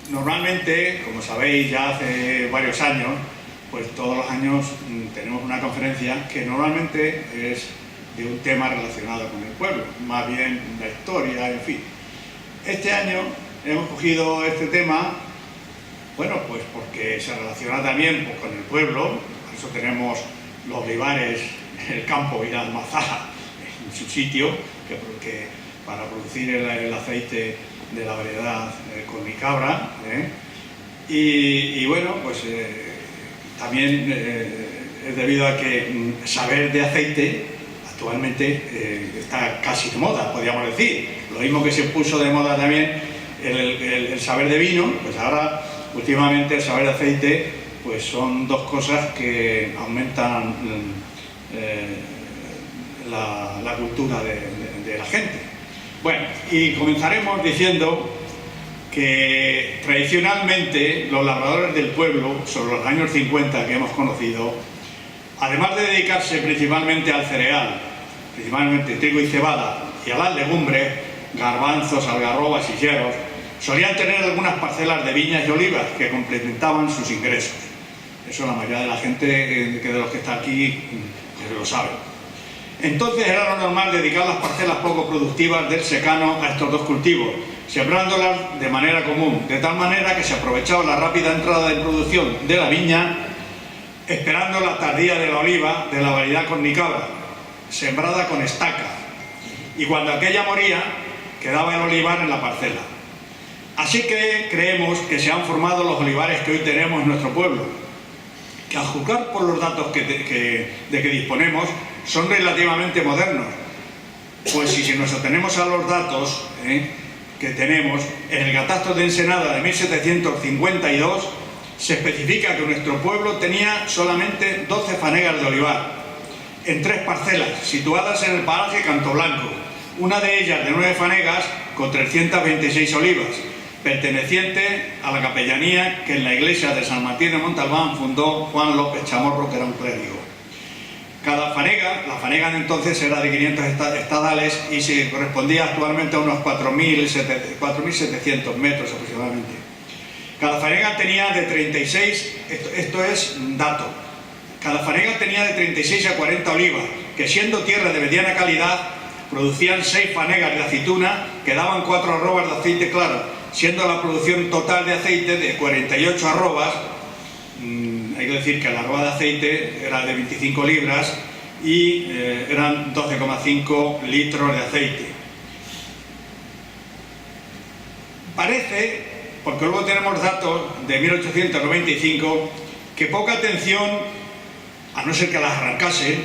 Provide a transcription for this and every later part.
Normalmente, como sabéis, ya hace varios años, pues todos los años tenemos una conferencia que normalmente es de un tema relacionado con el pueblo, más bien la historia, en fin. Este año hemos cogido este tema, bueno, pues porque se relaciona también pues, con el pueblo, por eso tenemos los olivares, el campo y la almazara en su sitio, que para producir el aceite de la variedad Cornicabra, y bueno, pues también es debido a que saber de aceite actualmente está casi de moda, podríamos decir. Lo mismo que se puso de moda también el saber de vino, pues ahora últimamente el saber de aceite pues son dos cosas que aumentan la cultura de la gente. Bueno, y comenzaremos diciendo que tradicionalmente los labradores del pueblo, sobre los años 50 que hemos conocido, además de dedicarse principalmente al cereal, principalmente trigo y cebada, y a las legumbres, garbanzos, algarrobas y hieros, solían tener algunas parcelas de viñas y olivas que complementaban sus ingresos. Eso la mayoría de la gente, de los que está aquí, lo sabe. Entonces era lo normal dedicar las parcelas poco productivas del secano a estos dos cultivos, sembrándolas de manera común, de tal manera que se aprovechaba la rápida entrada de producción de la viña, esperando la tardía de la oliva de la variedad Cornicabra, sembrada con estaca, y cuando aquella moría, quedaba el olivar en la parcela. Así que creemos que se han formado los olivares que hoy tenemos en nuestro pueblo, que a juzgar por los datos de que disponemos, son relativamente modernos, pues si nos atenemos a los datos que tenemos, en el catastro de Ensenada de 1752 se especifica que nuestro pueblo tenía solamente 12 fanegas de olivar, en 3 parcelas situadas en el paraje Cantoblanco, una de ellas de 9 fanegas con 326 olivas, perteneciente a la capellanía que en la iglesia de San Martín de Montalbán fundó Juan López Chamorro, que era un clérigo. Cada fanega, la fanega de entonces era de 500 estadales y se correspondía actualmente a unos 4.700 metros aproximadamente. Cada fanega tenía de 36, esto es dato, cada fanega tenía de 36 a 40 olivas, que siendo tierra de mediana calidad, producían 6 fanegas de aceituna que daban 4 arrobas de aceite claro, siendo la producción total de aceite de 48 arrobas. Hay que decir que la arroba de aceite era de 25 libras y eran 12,5 litros de aceite. Parece, porque luego tenemos datos de 1895, que poca atención, a no ser que las arrancasen,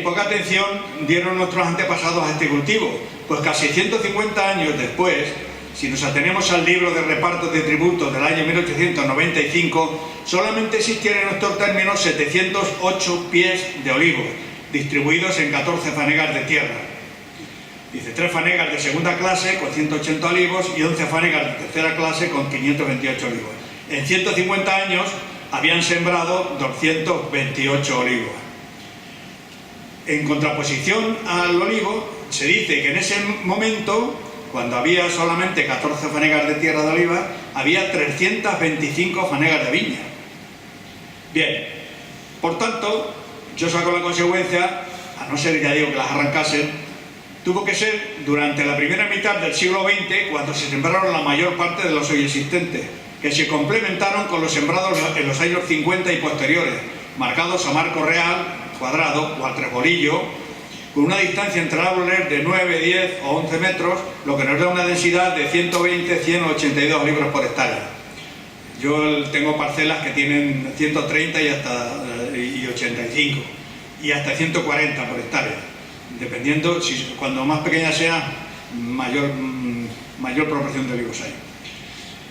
poca atención dieron nuestros antepasados a este cultivo, pues casi 150 años después, si nos atenemos al libro de repartos de tributos del año 1895, solamente existían en nuestro término 708 pies de olivos, distribuidos en 14 fanegas de tierra. Dice 3 fanegas de segunda clase con 180 olivos y 11 fanegas de tercera clase con 528 olivos. En 150 años habían sembrado 228 olivos. En contraposición al olivo, se dice que en ese momento, cuando había solamente 14 fanegas de tierra de oliva, había 325 fanegas de viña. Bien, por tanto, yo saco la consecuencia, a no ser, ya digo, que las arrancasen, tuvo que ser durante la primera mitad del siglo XX cuando se sembraron la mayor parte de los hoy existentes, que se complementaron con los sembrados en los años 50 y posteriores, marcados a marco real, cuadrado o al trebolillo, con una distancia entre árboles de 9, 10 o 11 metros, lo que nos da una densidad de 120, 182 libros por hectárea. Yo tengo parcelas que tienen 130 y 85, y hasta 140 por hectárea, dependiendo, cuando más pequeña sea, mayor proporción de olivos hay.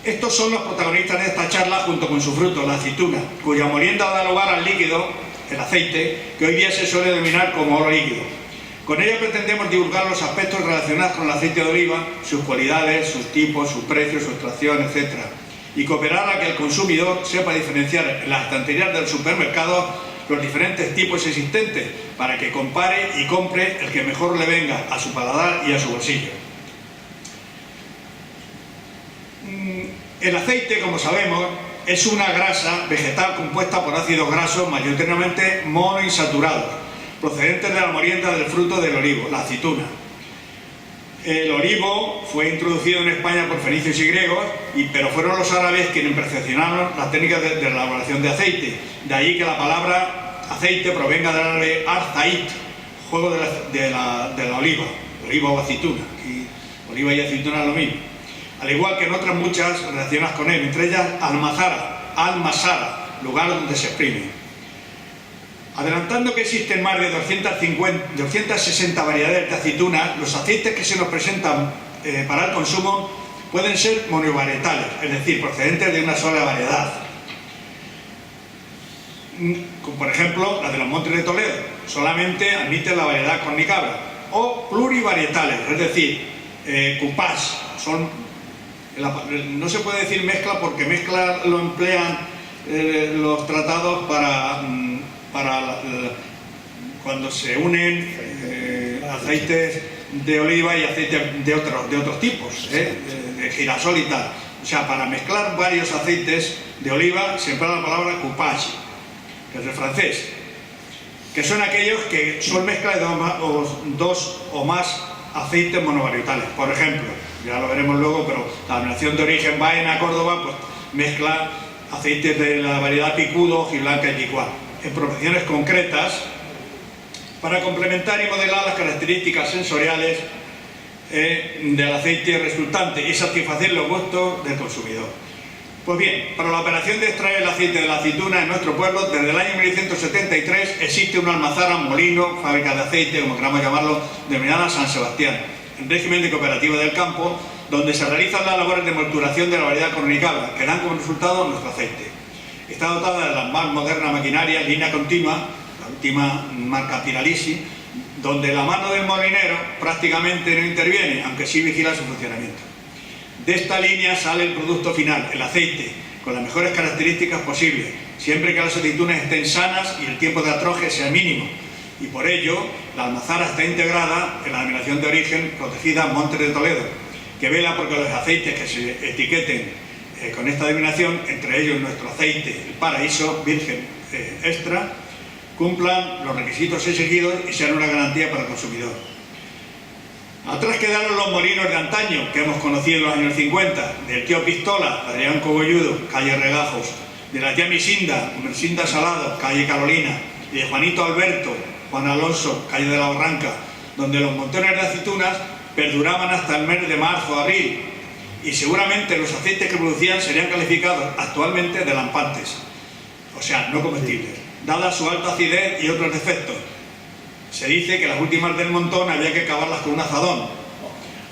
Estos son los protagonistas de esta charla junto con su fruto, la aceituna, cuya molienda da lugar al líquido, el aceite, que hoy día se suele denominar como oro líquido. Con ella pretendemos divulgar los aspectos relacionados con el aceite de oliva, sus cualidades, sus tipos, su precio, su extracción, etc. Y cooperar a que el consumidor sepa diferenciar en las estanterías del supermercado los diferentes tipos existentes para que compare y compre el que mejor le venga a su paladar y a su bolsillo. El aceite, como sabemos, es una grasa vegetal compuesta por ácidos grasos mayoritariamente monoinsaturados, procedentes de la molienda del fruto del olivo, la aceituna. El olivo fue introducido en España por fenicios y griegos, pero fueron los árabes quienes perfeccionaron las técnicas de elaboración de aceite. De ahí que la palabra aceite provenga del árabe arzait, juego de la oliva o aceituna. Aquí, oliva y aceituna es lo mismo. Al igual que en otras muchas relacionadas con él, entre ellas almazara, lugar donde se exprime. Adelantando que existen más de 260 variedades de aceitunas, los aceites que se nos presentan para el consumo pueden ser monovarietales, es decir, procedentes de una sola variedad. Como por ejemplo, la de los Montes de Toledo, solamente admite la variedad cornicabra. O plurivarietales, es decir, cupás, no se puede decir mezcla porque mezcla lo emplean los tratados para cuando se unen aceites de oliva y aceites de otros tipos, de girasol y tal. O sea, para mezclar varios aceites de oliva se emplea la palabra coupage, que es de francés, que son aquellos que son mezcla de dos o más aceites monovarietales. Por ejemplo, ya lo veremos luego, pero la denominación de origen Baena, Córdoba, pues mezcla aceites de la variedad picudo, hojiblanca y picual, en proporciones concretas para complementar y modelar las características sensoriales del aceite resultante y satisfacer los gustos del consumidor. Pues bien, para la operación de extraer el aceite de la aceituna en nuestro pueblo, desde el año 1973 existe una almazara, molino, fábrica de aceite, como queramos llamarlo, denominada San Sebastián, en régimen de cooperativa del campo, donde se realizan las labores de molturación de la variedad cornicabra, que dan como resultado nuestro aceite. Está dotada de las más modernas maquinarias, línea continua, la última marca Piralisi, donde la mano del molinero prácticamente no interviene, aunque sí vigila su funcionamiento. De esta línea sale el producto final, el aceite, con las mejores características posibles, siempre que las aceitunas estén sanas y el tiempo de atroje sea mínimo. Y por ello, la almazara está integrada en la denominación de origen protegida Montes de Toledo, que vela porque los aceites que se etiqueten con esta denominación, entre ellos nuestro aceite, el Paraíso Virgen Extra, cumplan los requisitos exigidos y sean una garantía para el consumidor. Atrás quedaron los molinos de antaño, que hemos conocido en los años 50, del tío Pistola, Adrián Cogolludo, calle Regajos, de la tía Misinda, Mersinda Salado, calle Carolina, y de Juanito Alberto, Juan Alonso, calle de la Barranca, donde los montones de aceitunas perduraban hasta el mes de marzo o abril, y seguramente los aceites que producían serían calificados actualmente de lampantes, o sea, no comestibles, dada su alta acidez y otros defectos. Se dice que las últimas del montón había que cavarlas con un azadón.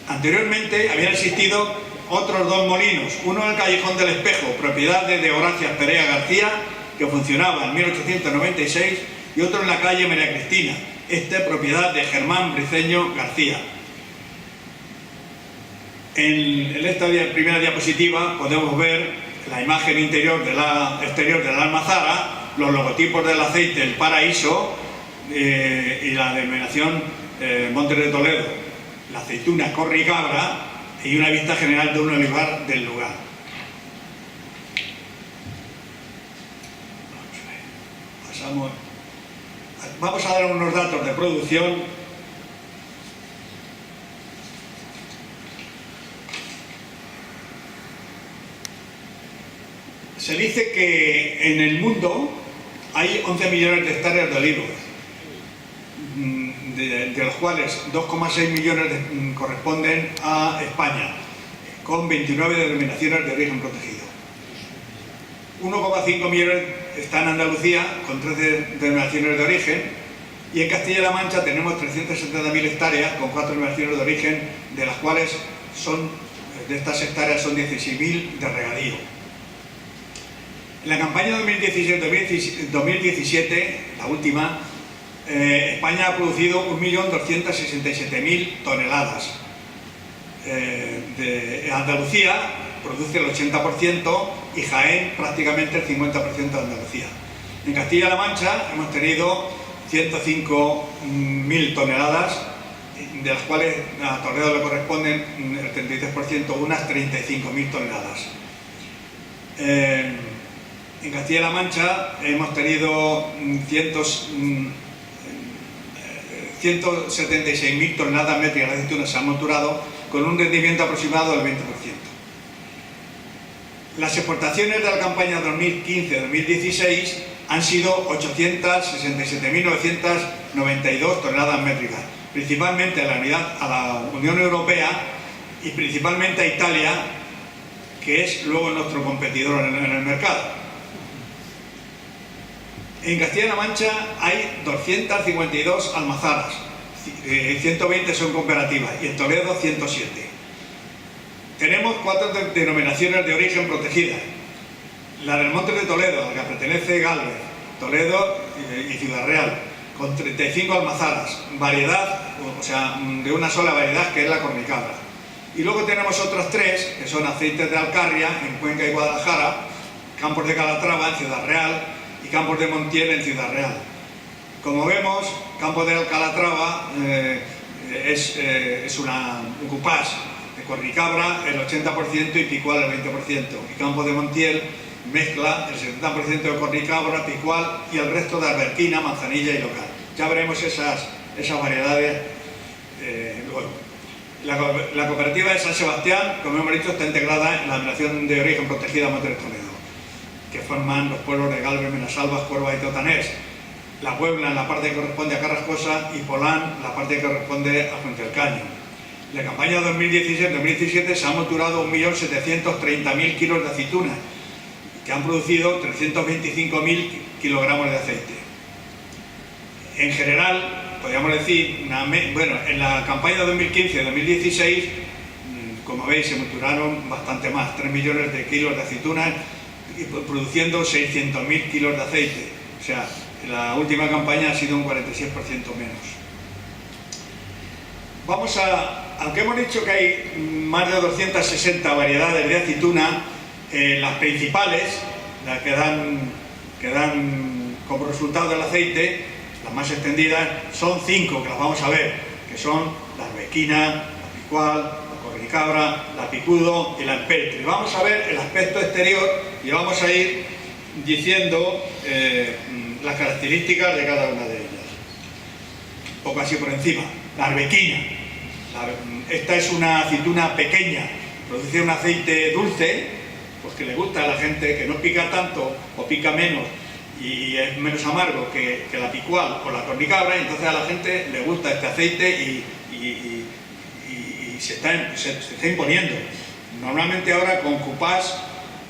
Anteriormente habían existido otros dos molinos, uno en el Callejón del Espejo, propiedad de Horacias Perea García, que funcionaba en 1896, y otro en la calle María Cristina, propiedad de Germán Briceño García. En esta primera diapositiva podemos ver la imagen exterior de la almazara, los logotipos del aceite, el Paraíso, y la denominación Montes de Toledo, la aceituna cornicabra y una vista general de un olivar del lugar. Vamos a dar unos datos de producción. Se dice que en el mundo hay 11 millones de hectáreas de olivos, de los cuales 2,6 millones corresponden a España, con 29 denominaciones de origen protegido. 1,5 millones está en Andalucía, con 13 denominaciones de origen, y en Castilla-La Mancha tenemos 370.000 hectáreas, con 4 denominaciones de origen, de las cuales de estas hectáreas son 16.000 de regadío. En la campaña 2017, la última, España ha producido 1.267.000 toneladas. Andalucía produce el 80% y Jaén prácticamente el 50% de Andalucía. En Castilla-La Mancha hemos tenido 105.000 toneladas de las cuales a Toledo le corresponden el 33%, unas 35.000 toneladas. En Castilla-La Mancha hemos tenido 176.000 toneladas métricas de aceituna se han maturado, con un rendimiento aproximado del 20%. Las exportaciones de la campaña 2015-2016 han sido 867.992 toneladas métricas, principalmente a la Unión Europea y principalmente a Italia, que es luego nuestro competidor en el mercado. En Castilla-La Mancha hay 252 almazaras, 120 son cooperativas, y en Toledo 107. Tenemos 4 denominaciones de origen protegidas. La del Monte de Toledo, a la que pertenece Gálvez, Toledo y Ciudad Real, con 35 almazaras, variedad, o sea, de una sola variedad, que es la cornicabra. Y luego tenemos otras 3, que son Aceites de Alcarria, en Cuenca y Guadalajara, Campos de Calatrava, en Ciudad Real, y Campos de Montiel, en Ciudad Real. Como vemos, Campos de Calatrava es un cupás de cornicabra el 80% y picual el 20%, y Campos de Montiel mezcla el 70% de cornicabra, picual y el resto de alberquina, manzanilla y local. Ya veremos esas variedades luego. La cooperativa de San Sebastián, como hemos dicho, está integrada en la denominación de origen protegida Monte de Toledo, que forman los pueblos de Gálvez, Menasalvas, Cuerva y Totanés. La Puebla, en la parte que corresponde a Carrascosa, y Polán, la parte que corresponde a Fuente del Caño. En la campaña 2016-2017 se han maturado 1.730.000 kilos de aceituna, que han producido 325.000 kilogramos de aceite. En general, podríamos decir, en la campaña 2015-2016, como veis, se maturaron bastante más, 3 millones de kilos de aceituna, y produciendo 600.000 kilos de aceite. O sea, la última campaña ha sido un 46% menos. Aunque hemos dicho que hay más de 260 variedades de aceituna, las principales, las que dan como resultado del aceite, las más extendidas, son 5, que las vamos a ver, que son la arbequina, la picual, la cornicabra, la picudo y la empeltre. Vamos a ver el aspecto exterior y vamos a ir diciendo las características de cada una de ellas. Un poco así por encima. La arbequina. Esta es una aceituna pequeña, produce un aceite dulce, pues que le gusta a la gente, que no pica tanto o pica menos y es menos amargo que la picual o la cornicabra, y entonces a la gente le gusta este aceite y se está imponiendo. Normalmente ahora con cupás,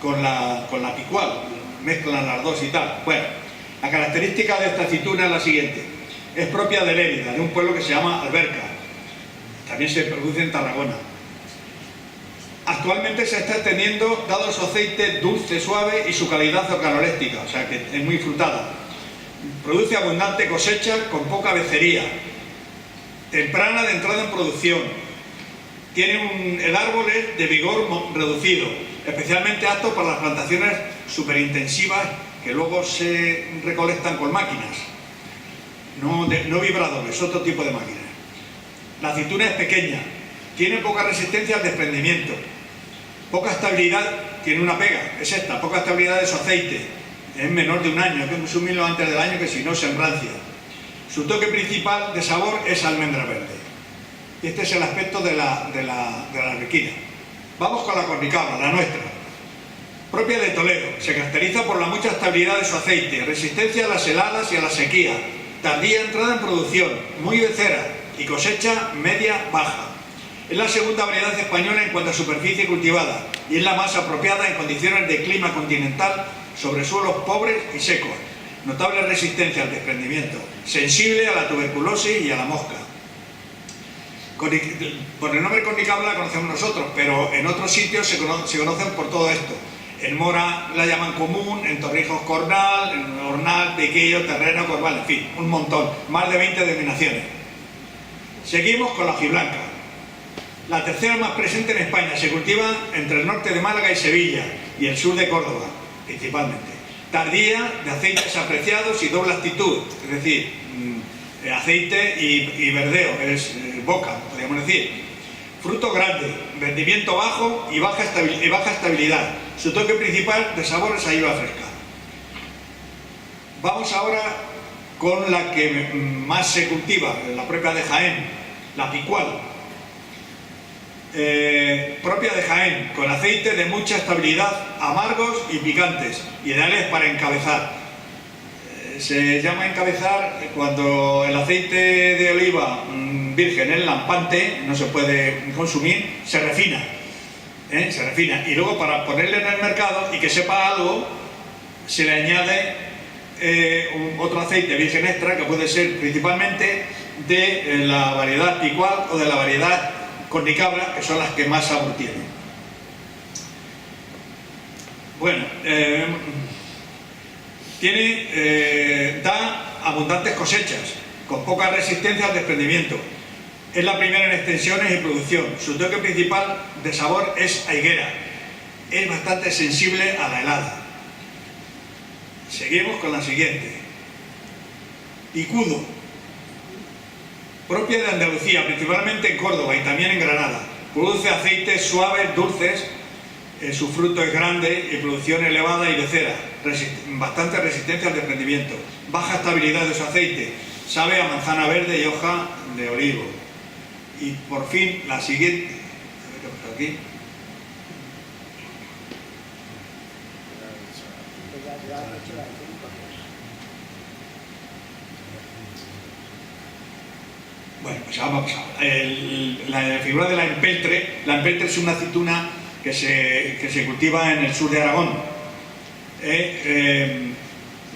con la picual, mezclan las dos y tal. Bueno, la característica de esta aceituna es la siguiente: es propia de Lérida, de un pueblo que se llama Alberca. También se produce en Tarragona. Actualmente se está extendiendo, dado su aceite dulce, suave y su calidad organoléptica, o sea que es muy frutada. Produce abundante cosecha con poca becería, temprana de entrada en producción. Tiene el árbol es de vigor reducido, especialmente apto para las plantaciones superintensivas que luego se recolectan con máquinas, no vibradores, otro tipo de máquinas. La aceituna es pequeña, tiene poca resistencia al desprendimiento, poca estabilidad, tiene una pega, es esta, poca estabilidad de su aceite, es menor de un año, hay que consumirlo antes del año, que si no se enrancia. Su toque principal de sabor es almendra verde. Y este es el aspecto de la arbequina. Vamos con la cornicabra, la nuestra. Propia de Toledo, se caracteriza por la mucha estabilidad de su aceite, resistencia a las heladas y a la sequía, tardía entrada en producción, muy becera y cosecha media-baja. Es la segunda variedad española en cuanto a superficie cultivada y es la más apropiada en condiciones de clima continental sobre suelos pobres y secos. Notable resistencia al desprendimiento, sensible a la tuberculosis y a la mosca. Por el nombre cornicabra la conocemos nosotros, pero en otros sitios se conocen por todo esto. En Mora la llaman común, en Torrijos cornal, en Hornal, Piquillo, Terreno, Corval, en fin, un montón, más de 20 denominaciones. Seguimos con la hojiblanca. La tercera más presente en España, se cultiva entre el norte de Málaga y Sevilla y el sur de Córdoba, principalmente. Tardía, de aceites apreciados y doble actitud, es decir, aceite y verdeo, es boca, podríamos decir. Fruto grande, rendimiento bajo y baja estabilidad. Su toque principal de sabor es a hierba fresca. Vamos ahora con la que más se cultiva, la propia de Jaén, la picual. Propia de Jaén, con aceite de mucha estabilidad, amargos y picantes, ideales para encabezar. Se llama encabezar cuando el aceite de oliva virgen es lampante, no se puede consumir, se refina. Se refina. Y luego para ponerle en el mercado y que sepa algo, se le añade otro aceite virgen extra, que puede ser principalmente de la variedad picual o de la variedad cornicabra, que son las que más sabor tienen. Bueno, da abundantes cosechas, con poca resistencia al desprendimiento. Es la primera en extensiones y producción. Su toque principal de sabor es a higuera. Es bastante sensible a la helada. Seguimos con la siguiente. Picudo. Propia de Andalucía, principalmente en Córdoba y también en Granada. Produce aceites suaves, dulces. Su fruto es grande y producción elevada y becera. Bastante resistencia al desprendimiento. Baja estabilidad de su aceite. Sabe a manzana verde y hoja de olivo. Y por fin la siguiente. A ver qué pasa aquí. Bueno, pues vamos a la figura de la empeltre. La empeltre es una aceituna que se cultiva en el sur de Aragón.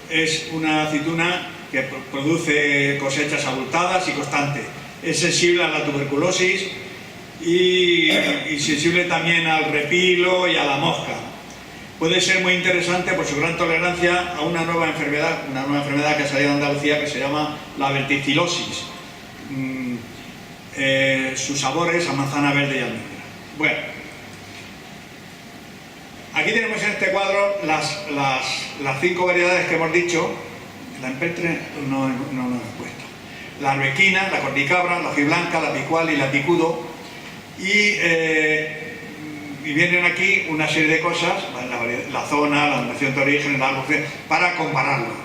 Es una aceituna que produce cosechas abultadas y constantes. Es sensible a la tuberculosis y sensible también al repilo y a la mosca. Puede ser muy interesante por su gran tolerancia a una nueva enfermedad que ha salido de Andalucía, que se llama la verticilosis. Su sabor es a manzana verde y almendra. Bueno, aquí tenemos en este cuadro las 5 variedades que hemos dicho. La empeltre no lo hemos puesto. La arbequina, la cornicabra, la hojiblanca, la picual y la picudo. Y vienen aquí una serie de cosas, la zona, la denominación de origen, el árbol, para compararlo.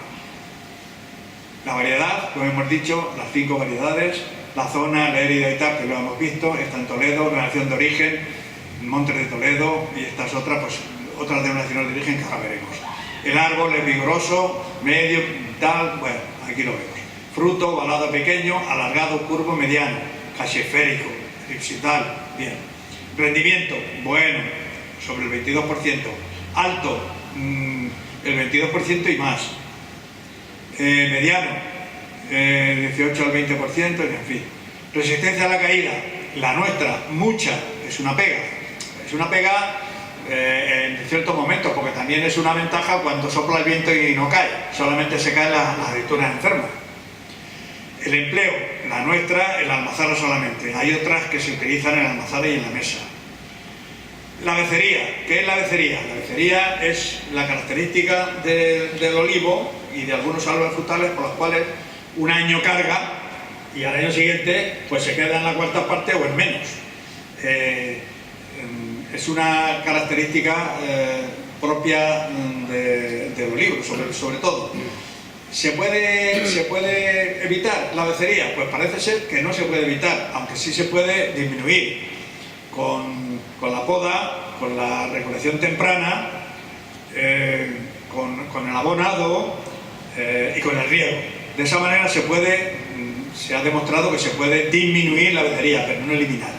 La variedad, como hemos dicho, las 5 variedades, la zona, Lérida y tal, que lo hemos visto, está en Toledo, denominación de origen, Montes de Toledo, y estas otras, pues otras denominaciones de origen que ahora veremos. El árbol es vigoroso, medio, tal, bueno, aquí lo vemos. Fruto, ovalado pequeño, alargado, curvo, mediano, casi esférico, elipsoidal, bien. Rendimiento, bueno, sobre el 22%. Alto, el 22% y más. Mediano, 18 al 20%, en fin. Resistencia a la caída, la nuestra, mucha, es una pega. Es una pega en ciertos momentos, porque también es una ventaja cuando sopla el viento y no cae, solamente se caen las aceitunas enfermas. El empleo, la nuestra, el almazara solamente. Hay otras que se utilizan en la almazara y en la mesa. La becería, ¿qué es la becería? La becería es la característica del olivo y de algunos árboles frutales por los cuales un año carga y al año siguiente pues se queda en la cuarta parte o en menos. Es una característica propia del olivo, sobre todo. ¿Se puede evitar la becería? Pues parece ser que no se puede evitar, aunque sí se puede disminuir con la poda, con la recolección temprana, con el abonado y con el riego. De esa manera se ha demostrado que se puede disminuir la becería, pero no eliminar.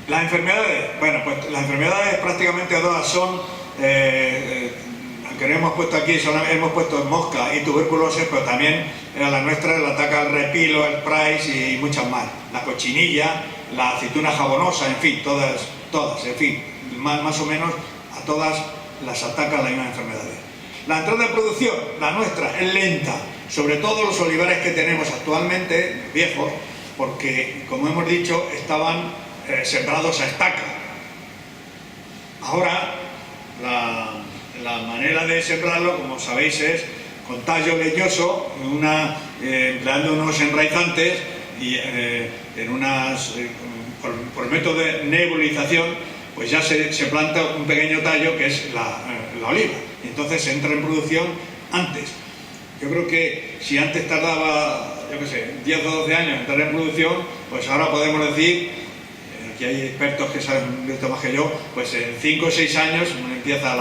Las enfermedades, bueno, pues las enfermedades prácticamente todas son, aunque no hemos puesto aquí, hemos puesto mosca y tuberculosis, pero también a la nuestra le ataca el repilo, el price y muchas más. La cochinilla, la aceituna jabonosa, en fin, todas, en fin, más o menos a todas las atacan las mismas enfermedades. La entrada de producción, la nuestra, es lenta, sobre todo los olivares que tenemos actualmente, viejos, porque, como hemos dicho, estaban sembrados a estaca. Ahora, la manera de sembrarlo, como sabéis, es con tallo leñoso, empleando unos enraizantes y por método de nebulización, pues ya se planta un pequeño tallo que es la oliva, y entonces se entra en producción antes. Yo creo que si antes tardaba, yo qué sé, 10 o 12 años en entrar en producción, pues ahora podemos decir, aquí hay expertos que saben de esto más que yo, pues en 5 o 6 años empieza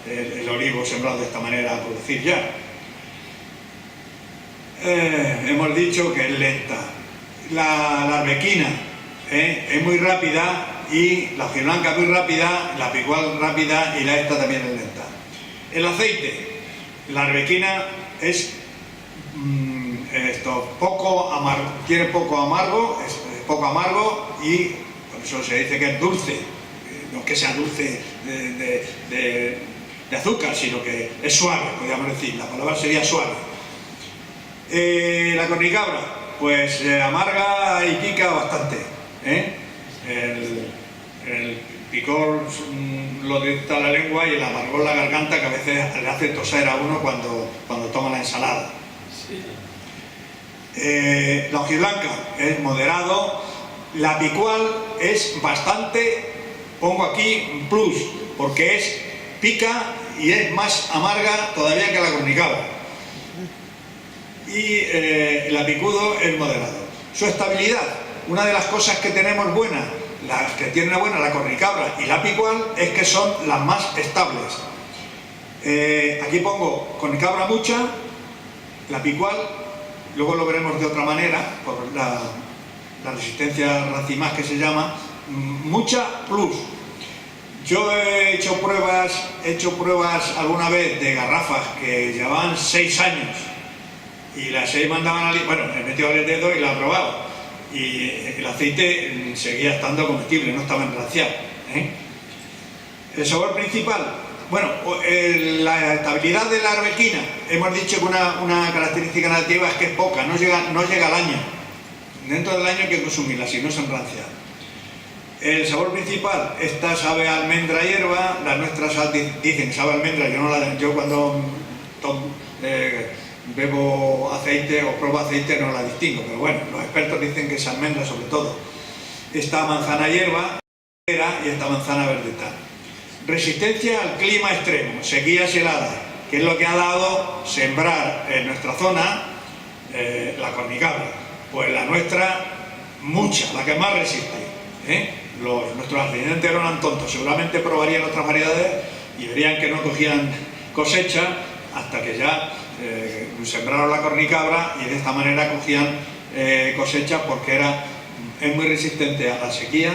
el olivo sembrado de esta manera a producir ya. Hemos dicho que es lenta. La arbequina es muy rápida, y la hojiblanca muy rápida, la picual rápida, y la esta también es lenta. El aceite, la arbequina es poco amargo, tiene poco amargo, es poco amargo, y por eso se dice que es dulce, no que sea dulce de azúcar, sino que es suave, podríamos decir, la palabra sería suave. La cornicabra, pues amarga y pica bastante, el picor lo dicta la lengua, y el amargor la garganta, que a veces le hace toser a uno cuando toma la ensalada. Sí. La hojiblanca es moderado. La picual es bastante, pongo aquí plus, porque pica y es más amarga todavía que la cornicabra. Y el picudo es moderado. Su estabilidad, una de las cosas que tenemos buena, la que tiene buena la cornicabra y la picual, es que son las más estables. Aquí pongo cornicabra mucha, la picual, luego lo veremos de otra manera, por la resistencia racimás que se llama, mucha plus. Yo he hecho pruebas alguna vez de garrafas que llevaban 6 años, y las 6 mandaban he metido el dedo y la he probado, y el aceite seguía estando comestible, no estaba enranciado. El sabor principal, la estabilidad de la arbequina, hemos dicho que una característica negativa es que es poca, no llega al año. Dentro del año hay que consumirla, si no se enrancia. El sabor principal, esta sabe a almendra y hierba, las nuestras dicen sabe a almendra, yo cuando bebo aceite o pruebo aceite no la distingo, pero bueno, los expertos dicen que es almendra sobre todo. Esta manzana hierba y esta manzana verdeta. Resistencia al clima extremo, sequías heladas, que es lo que ha dado sembrar en nuestra zona la cornicabra. Pues la nuestra, mucha, la que más resiste. Nuestros ascendentes no eran tontos, seguramente probarían otras variedades y verían que no cogían cosecha hasta que ya sembraron la cornicabra, y de esta manera cogían cosecha, porque es muy resistente a la sequía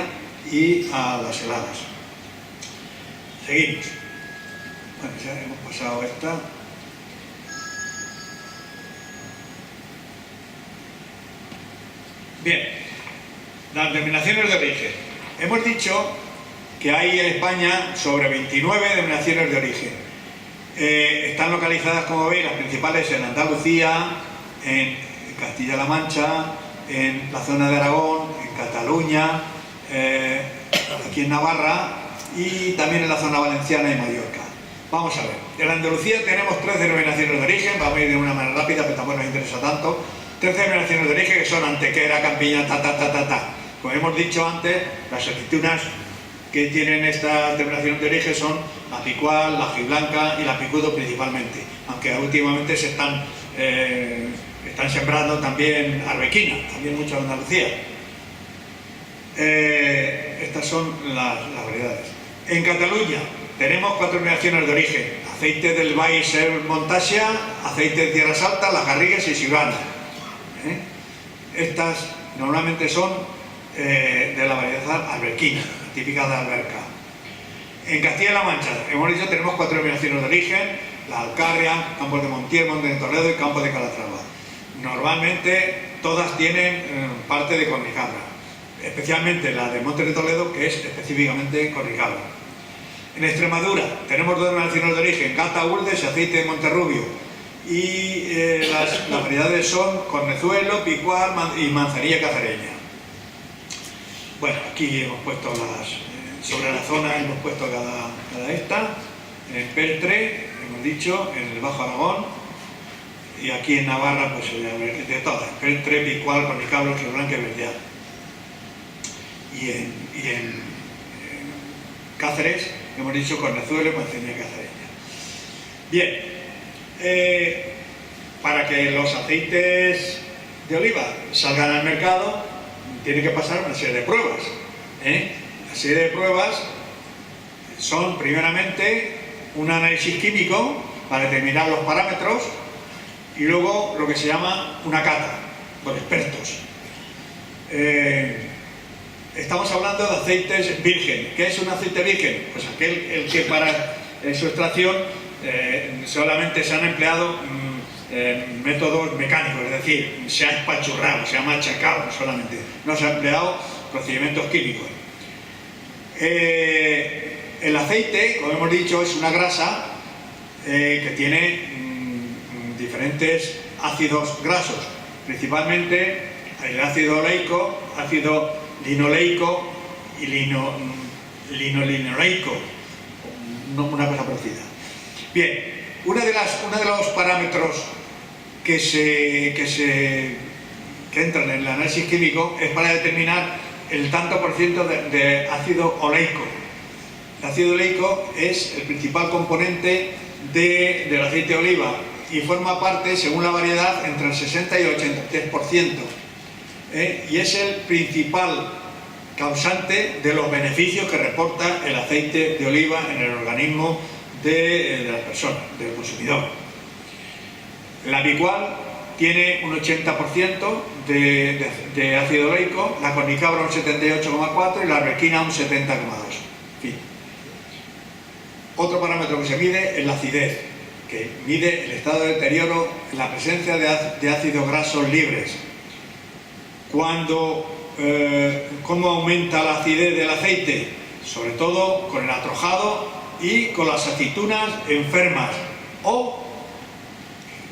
y a las heladas. Seguimos. Ya hemos pasado esta. Bien, las denominaciones de origen. Hemos dicho que hay en España sobre 29 denominaciones de origen. Están localizadas, como veis, las principales en Andalucía, en Castilla-La Mancha, en la zona de Aragón, en Cataluña, aquí en Navarra, y también en la zona valenciana y Mallorca. Vamos a ver, en Andalucía tenemos 3 denominaciones de origen, vamos a ir de una manera rápida, pero tampoco nos interesa tanto. 3 denominaciones de origen, que son Antequera, Campiña, Como hemos dicho antes, las aceitunas que tienen esta denominación de origen son la picual, la hojiblanca y la picudo principalmente, aunque últimamente se están sembrando también arbequina, también mucho en Andalucía. Estas son las variedades. En Cataluña tenemos 4 denominaciones de origen: aceite del Baix Montasia, aceite de Tierras Altas, Las Garrigues y Siurana. Estas normalmente son de la variedad alberquina, típica de alberca. En Castilla-La Mancha, hemos dicho, tenemos 4 denominaciones de origen: la Alcarria, Campos de Montiel, Monte de Toledo y Campos de Calatrava. Normalmente todas tienen parte de cornicabra, especialmente la de Monte de Toledo, que es específicamente cornicabra. En Extremadura tenemos 2 denominaciones de origen: Gata Urdes y aceite de Monterrubio. Y las variedades son cornezuelo, picual y manzanilla cacereña. Bueno, aquí hemos puesto sobre la zona hemos puesto cada esta. En el Peltre, hemos dicho, en el Bajo Aragón, y aquí en Navarra pues de todas, Trepi, Cual, Conicabro, Blanca y Verdeal. Y en Cáceres hemos dicho Cornezuelo y Manzanilla cacereña. Bien, para que los aceites de oliva salgan al mercado tiene que pasar una serie de pruebas. La serie de pruebas son primeramente un análisis químico para determinar los parámetros y luego lo que se llama una cata por expertos. Estamos hablando de aceites virgen. ¿Qué es un aceite virgen? Pues aquel el que para su extracción solamente se han empleado métodos mecánicos, es decir, se ha espachurrado, se ha machacado solamente, no se ha empleado procedimientos químicos. El aceite, como hemos dicho, es una grasa que tiene diferentes ácidos grasos, principalmente el ácido oleico, ácido linoleico y linolinoleico, una cosa parecida. Bien, uno de los parámetros que entran en el análisis químico es para determinar el tanto por ciento de ácido oleico. El ácido oleico es el principal componente del aceite de oliva y forma parte, según la variedad, entre el 60 y el 83%. Y es el principal causante de los beneficios que reporta el aceite de oliva en el organismo de la persona, del consumidor. La bicual tiene un 80% de ácido oleico, la cornicabra un 78,4% y la arbequina un 70,2%. En fin. Otro parámetro que se mide es la acidez, que mide el estado de deterioro en la presencia de ácidos grasos libres. ¿Cómo aumenta la acidez del aceite? Sobre todo con el atrojado y con las aceitunas enfermas o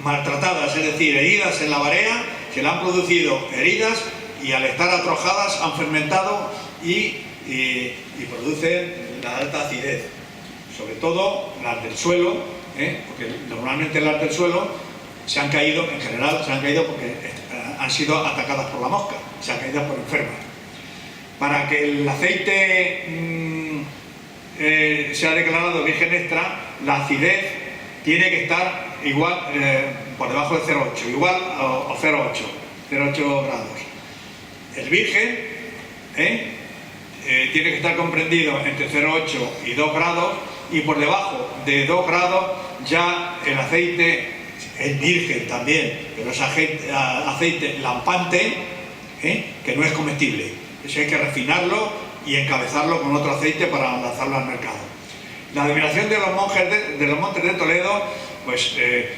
maltratadas, es decir, heridas en la barea, que le han producido heridas y al estar atrojadas han fermentado y producen la alta acidez. Sobre todo las del suelo, porque normalmente las del suelo se han caído, en general se han caído porque han sido atacadas por la mosca, se han caído por enfermas. Para que el aceite sea declarado virgen extra, la acidez tiene que estar igual, por debajo de 0,8, igual o 0,8 grados. El virgen tiene que estar comprendido entre 0,8 y 2 grados, y por debajo de 2 grados ya el aceite es virgen también, pero es aceite lampante, que no es comestible. Eso hay que refinarlo y encabezarlo con otro aceite para lanzarlo al mercado. La denominación de los montes de Toledo, pues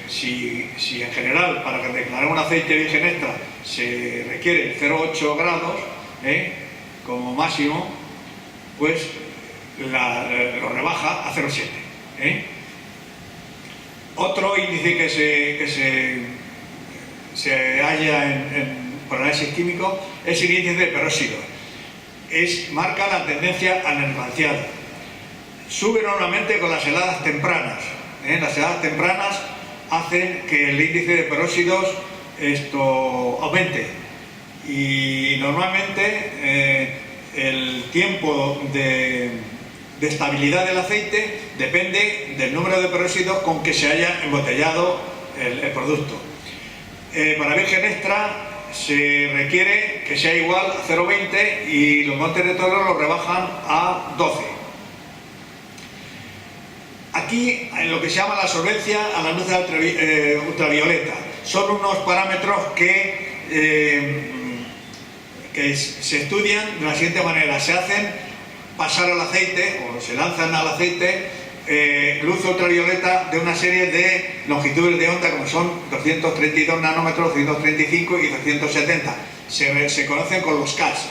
si en general para declarar un aceite virgen extra se requiere 0,8 grados como máximo, pues lo rebaja a 0,7. Otro índice que se halla por análisis químico es el índice de peróxido. Marca la tendencia al enranciado. Sube normalmente con las heladas tempranas. Las heladas tempranas hacen que el índice de peróxidos aumente. Y normalmente el tiempo de estabilidad del aceite depende del número de peróxidos con que se haya embotellado el producto. Para virgen extra se requiere que sea igual a 0,20 y los montes de Toledo lo rebajan a 12. Aquí, en lo que se llama la solvencia a la luz ultravioleta, son unos parámetros que se estudian de la siguiente manera: se hacen pasar al aceite o se lanzan al aceite luz ultravioleta de una serie de longitudes de onda como son 232 nanómetros, 235 y 270. Se conocen con los CAS,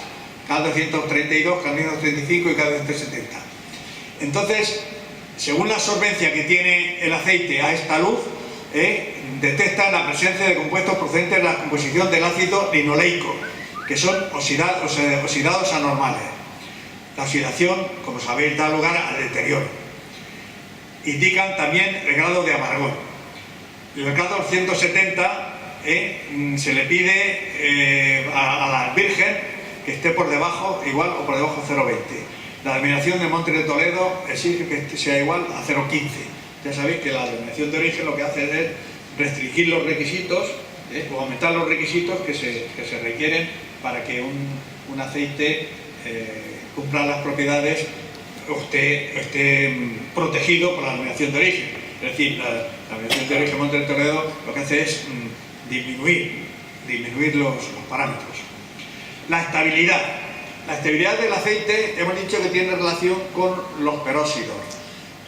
K232, K235 y K270. Entonces, según la absorbencia que tiene el aceite a esta luz, detecta la presencia de compuestos procedentes de la composición del ácido linoleico, que son oxidados anormales. La oxidación, como sabéis, da lugar al deterioro. Indican también el grado de amargor. En el caso 170 se le pide a la Virgen que esté por debajo, igual o por debajo de 0,20. La denominación de Monte de Toledo exige que sea igual a 0,15. Ya sabéis que la denominación de origen lo que hace es restringir los requisitos o aumentar los requisitos que se requieren para que un aceite cumpla las propiedades o esté protegido por la denominación de origen. Es decir, la denominación de origen Monte de Toledo lo que hace es disminuir los parámetros. La estabilidad. La estabilidad del aceite hemos dicho que tiene relación con los peróxidos,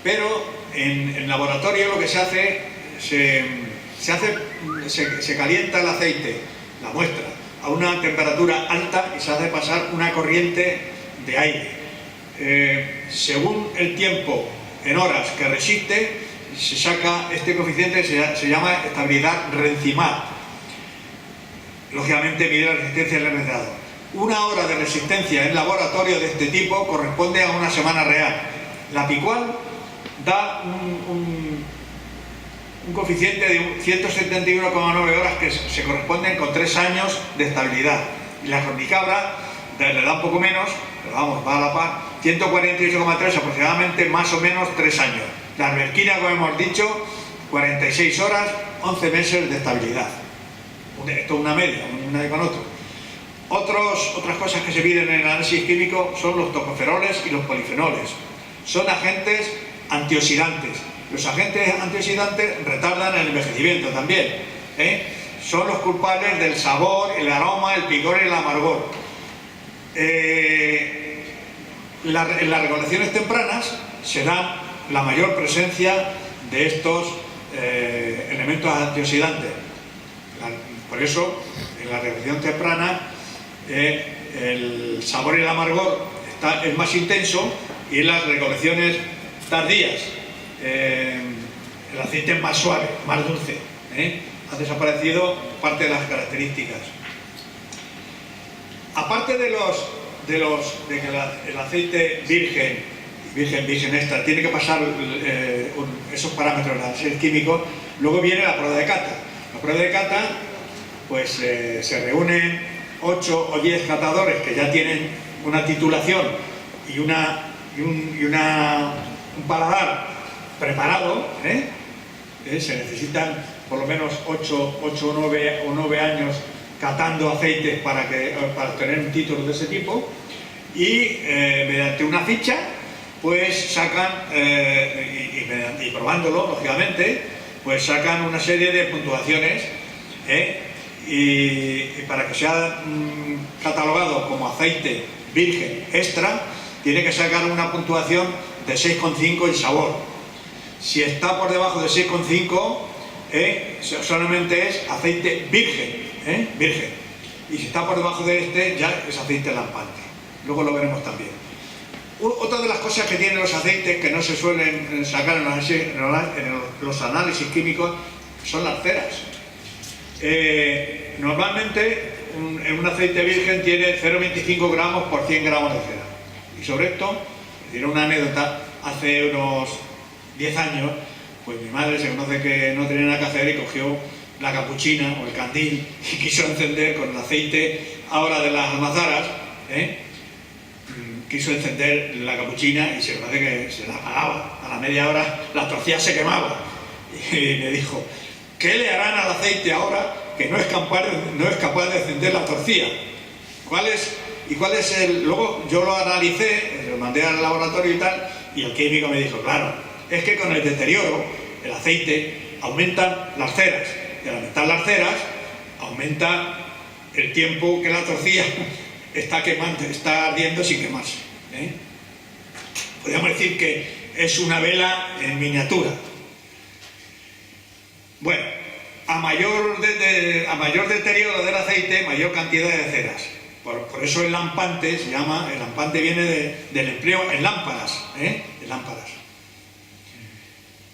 pero en laboratorio lo que se hace, se calienta el aceite, la muestra, a una temperatura alta y se hace pasar una corriente de aire. Según el tiempo en horas que resiste, se saca este coeficiente que se llama estabilidad Rencimat. Lógicamente mide la resistencia del enredado. Una hora de resistencia en laboratorio de este tipo corresponde a una semana real. La Picual da un coeficiente de 171,9 horas que se corresponden con 3 años de estabilidad. Y la Cornicabra le da un poco menos, pero vamos, va a la par, 148,3 aproximadamente, más o menos 3 años. La Arbequina, como hemos dicho, 46 horas, 11 meses de estabilidad. Esto es una media, una con otro. Otras cosas que se piden en el análisis químico son los tocoferoles y los polifenoles. Son agentes antioxidantes. Los agentes antioxidantes retardan el envejecimiento también. Son los culpables del sabor, el aroma, el picor y el amargor. En las regulaciones tempranas se da la mayor presencia de estos elementos antioxidantes. Por eso, en la regulación temprana, el sabor y el amargor es más intenso, y en las recolecciones tardías el aceite es más suave, más dulce. Ha desaparecido parte de las características. Aparte de que el aceite virgen extra tiene que pasar esos parámetros de análisis químico, luego viene la prueba de cata. La prueba de cata, pues se reúnen 8 o 10 catadores que ya tienen una titulación y un paladar preparado. Se necesitan por lo menos 8 o 9 años catando aceites para obtener un título de ese tipo, y mediante una ficha pues sacan, y probándolo lógicamente, pues sacan una serie de puntuaciones, y para que sea catalogado como aceite virgen extra tiene que sacar una puntuación de 6,5 el sabor. Si está por debajo de 6,5 solamente es aceite virgen, virgen, y si está por debajo de este ya es aceite lampante. Luego lo veremos también. Otra de las cosas que tienen los aceites que no se suelen sacar en los análisis químicos son las ceras. Normalmente un aceite virgen tiene 0,25 gramos por 100 gramos de cera. Y sobre esto, diré una anécdota, hace unos 10 años, pues mi madre se conoce que no tenía nada que hacer y cogió la capuchina o el candil y quiso encender con el aceite ahora de las almazaras, quiso encender la capuchina y se parece que se la apagaba. A la media hora la torcilla se quemaba. Y me dijo, ¿qué le harán al aceite ahora que no es capaz de encender la torcilla? ¿Cuál es el...? Luego yo lo analicé, lo mandé al laboratorio y tal, y el químico me dijo, claro, es que con el deterioro, el aceite, aumentan las ceras. Y al aumentar las ceras, aumenta el tiempo que la torcilla está ardiendo sin quemarse. Podríamos decir que es una vela en miniatura. Bueno, a mayor deterioro del aceite, mayor cantidad de ceras. Por eso el lampante se llama, el lampante viene del empleo en lámparas, en lámparas.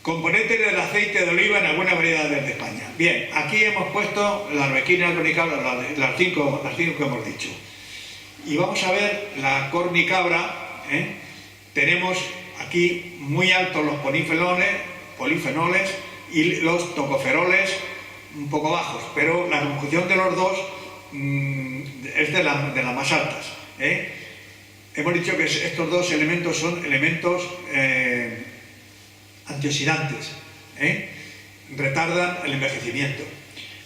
Componentes del aceite de oliva en algunas variedades de España. Bien, aquí hemos puesto la arbequina, la cornicabra, las cinco que hemos dicho. Y vamos a ver la cornicabra. Tenemos aquí muy altos los polifenoles y los tocoferoles un poco bajos, pero la composición de los dos es de las más altas. Hemos dicho que estos dos elementos son elementos antioxidantes, retardan el envejecimiento.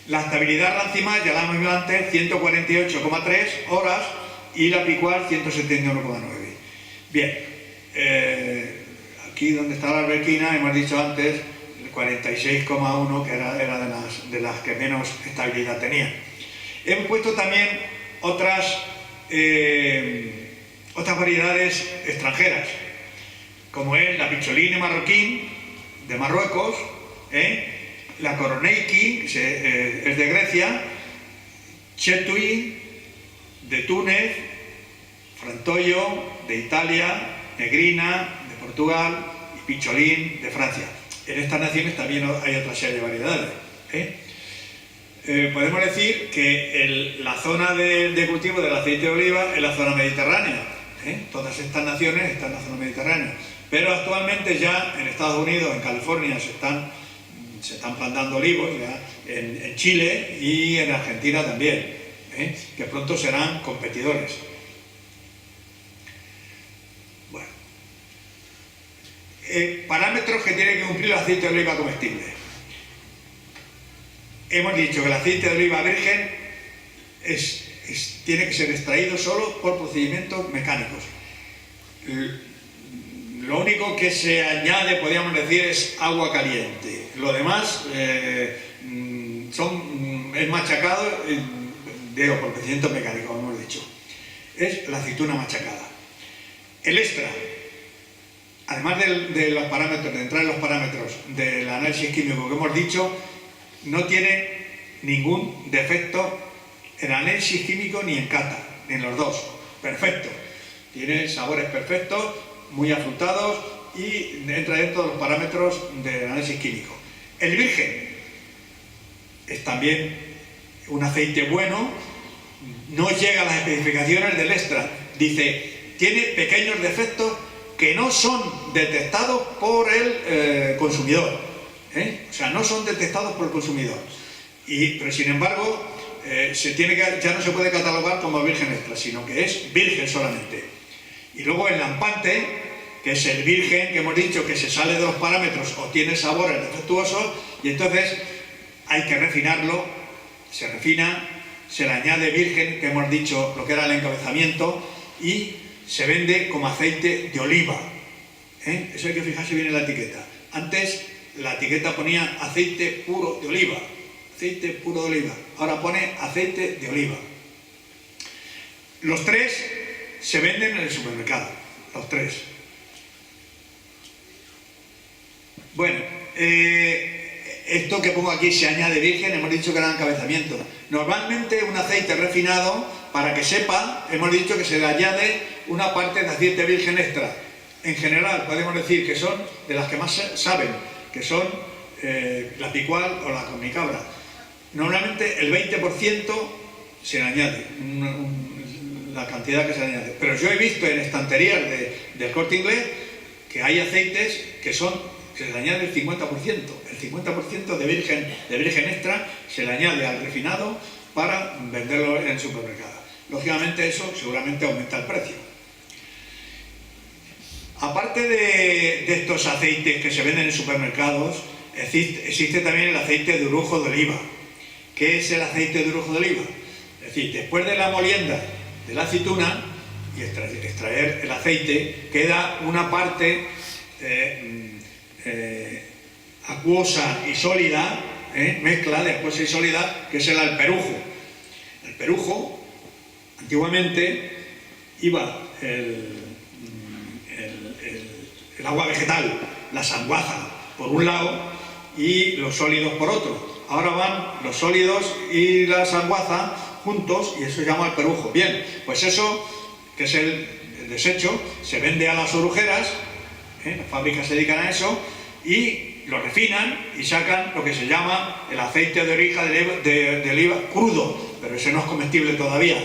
La estabilidad rancimar, ya la hemos visto antes, 148,3 horas y la picual 171,9. Bien, aquí donde está la alberquina hemos dicho antes el 46,1, que era de las que menos estabilidad tenía. Hemos puesto también otras variedades extranjeras, como es la picholine marroquín de Marruecos, la Koroneiki, que es de Grecia, Chetui de Túnez, Frantoio de Italia, Negrina de Portugal y Picholín de Francia. En estas naciones también hay otra serie de variedades. Podemos decir que la zona de cultivo del aceite de oliva es la zona mediterránea. Todas estas naciones están en la zona mediterránea. Pero actualmente ya en Estados Unidos, en California, se están plantando olivos, ya, en Chile y en Argentina también, que pronto serán competidores. Bueno. Parámetros que tiene que cumplir el aceite de oliva comestible. Hemos dicho que el aceite de oliva virgen tiene que ser extraído solo por procedimientos mecánicos. Lo único que se añade, podríamos decir, es agua caliente. Lo demás es machacado, por procedimientos mecánicos, como hemos dicho. Es la aceituna machacada. El extra, además de los parámetros, de entrar en los parámetros del análisis químico que hemos dicho, no tiene ningún defecto en análisis químico ni en cata, ni en los dos. Perfecto. Tiene sabores perfectos, muy afrutados y entra dentro de los parámetros del análisis químico. El virgen es también un aceite bueno, no llega a las especificaciones del extra. Dice, tiene pequeños defectos que no son detectados por el consumidor. O sea, no son detectados por el consumidor. Pero sin embargo, ya no se puede catalogar como virgen extra, sino que es virgen solamente. Y luego el lampante, que es el virgen que hemos dicho que se sale de los parámetros o tiene sabores defectuosos, y entonces hay que refinarlo, se refina, se le añade virgen, que hemos dicho lo que era el encabezamiento, y se vende como aceite de oliva. Eso hay que fijarse bien en la etiqueta. Antes la etiqueta ponía aceite puro de oliva, aceite puro de oliva. Ahora pone aceite de oliva. Los tres se venden en el supermercado, los tres. Bueno, esto que pongo aquí se añade virgen, hemos dicho que era encabezamiento. Normalmente un aceite refinado, para que sepa, hemos dicho que se le añade una parte de aceite virgen extra. En general podemos decir que son de las que más saben, que son la picual o la cornicabra. Normalmente el 20% se le añade, la cantidad que se le añade. Pero yo he visto en estanterías del Corte Inglés que hay aceites que se le añade el 50%. El 50% de virgen extra se le añade al refinado para venderlo en el supermercado. Lógicamente eso seguramente aumenta el precio. Aparte de estos aceites que se venden en supermercados, existe también el aceite de orujo de oliva. ¿Qué es el aceite de orujo de oliva? Es decir, después de la molienda de la aceituna y extraer el aceite, queda una parte acuosa y sólida, mezcla de acuosa y sólida, que es el alperujo. El perujo, antiguamente, iba el agua vegetal, la sanguaza, por un lado, y los sólidos por otro. Ahora van los sólidos y la sanguaza juntos, y eso se llama alperujo. Bien, pues eso, que es el desecho, se vende a las orujeras, las fábricas se dedican a eso, y lo refinan y sacan lo que se llama el aceite de oliva crudo, pero ese no es comestible todavía.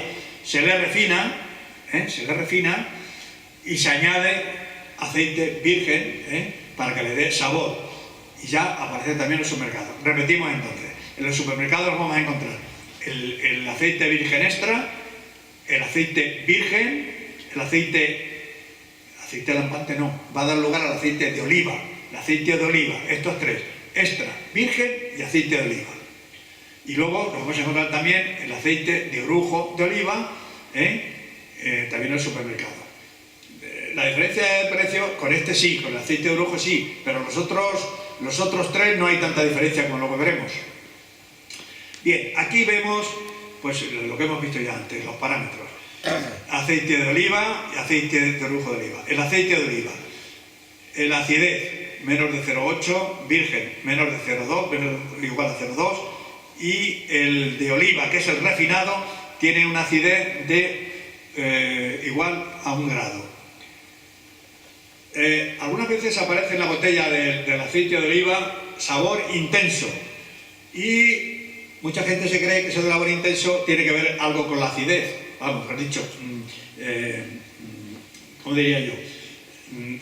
Se le refina y se añade aceite virgen para que le dé sabor. y ya aparece también en los supermercados. Repetimos entonces, en los supermercados vamos a encontrar el aceite virgen extra, el aceite virgen, el aceite lampante no, va a dar lugar al aceite de oliva, el aceite de oliva, estos tres, extra, virgen y aceite de oliva. Y luego nos vamos a encontrar también el aceite de orujo de oliva, también en el supermercado. La diferencia de precio con este sí, con el aceite de orujo sí, pero los otros tres no hay tanta diferencia como lo que veremos. Bien, aquí vemos pues lo que hemos visto ya antes, los parámetros. Aceite de oliva y aceite de orujo de oliva. El aceite de oliva, la acidez menos de 0,8, virgen menos de 0,2, igual a 0,2, y el de oliva, que es el refinado, tiene una acidez de igual a 1 grado. Algunas veces aparece en la botella del aceite de oliva sabor intenso, y mucha gente se cree que ese sabor intenso tiene que ver algo con la acidez. Vamos, mejor dicho, ¿cómo diría yo?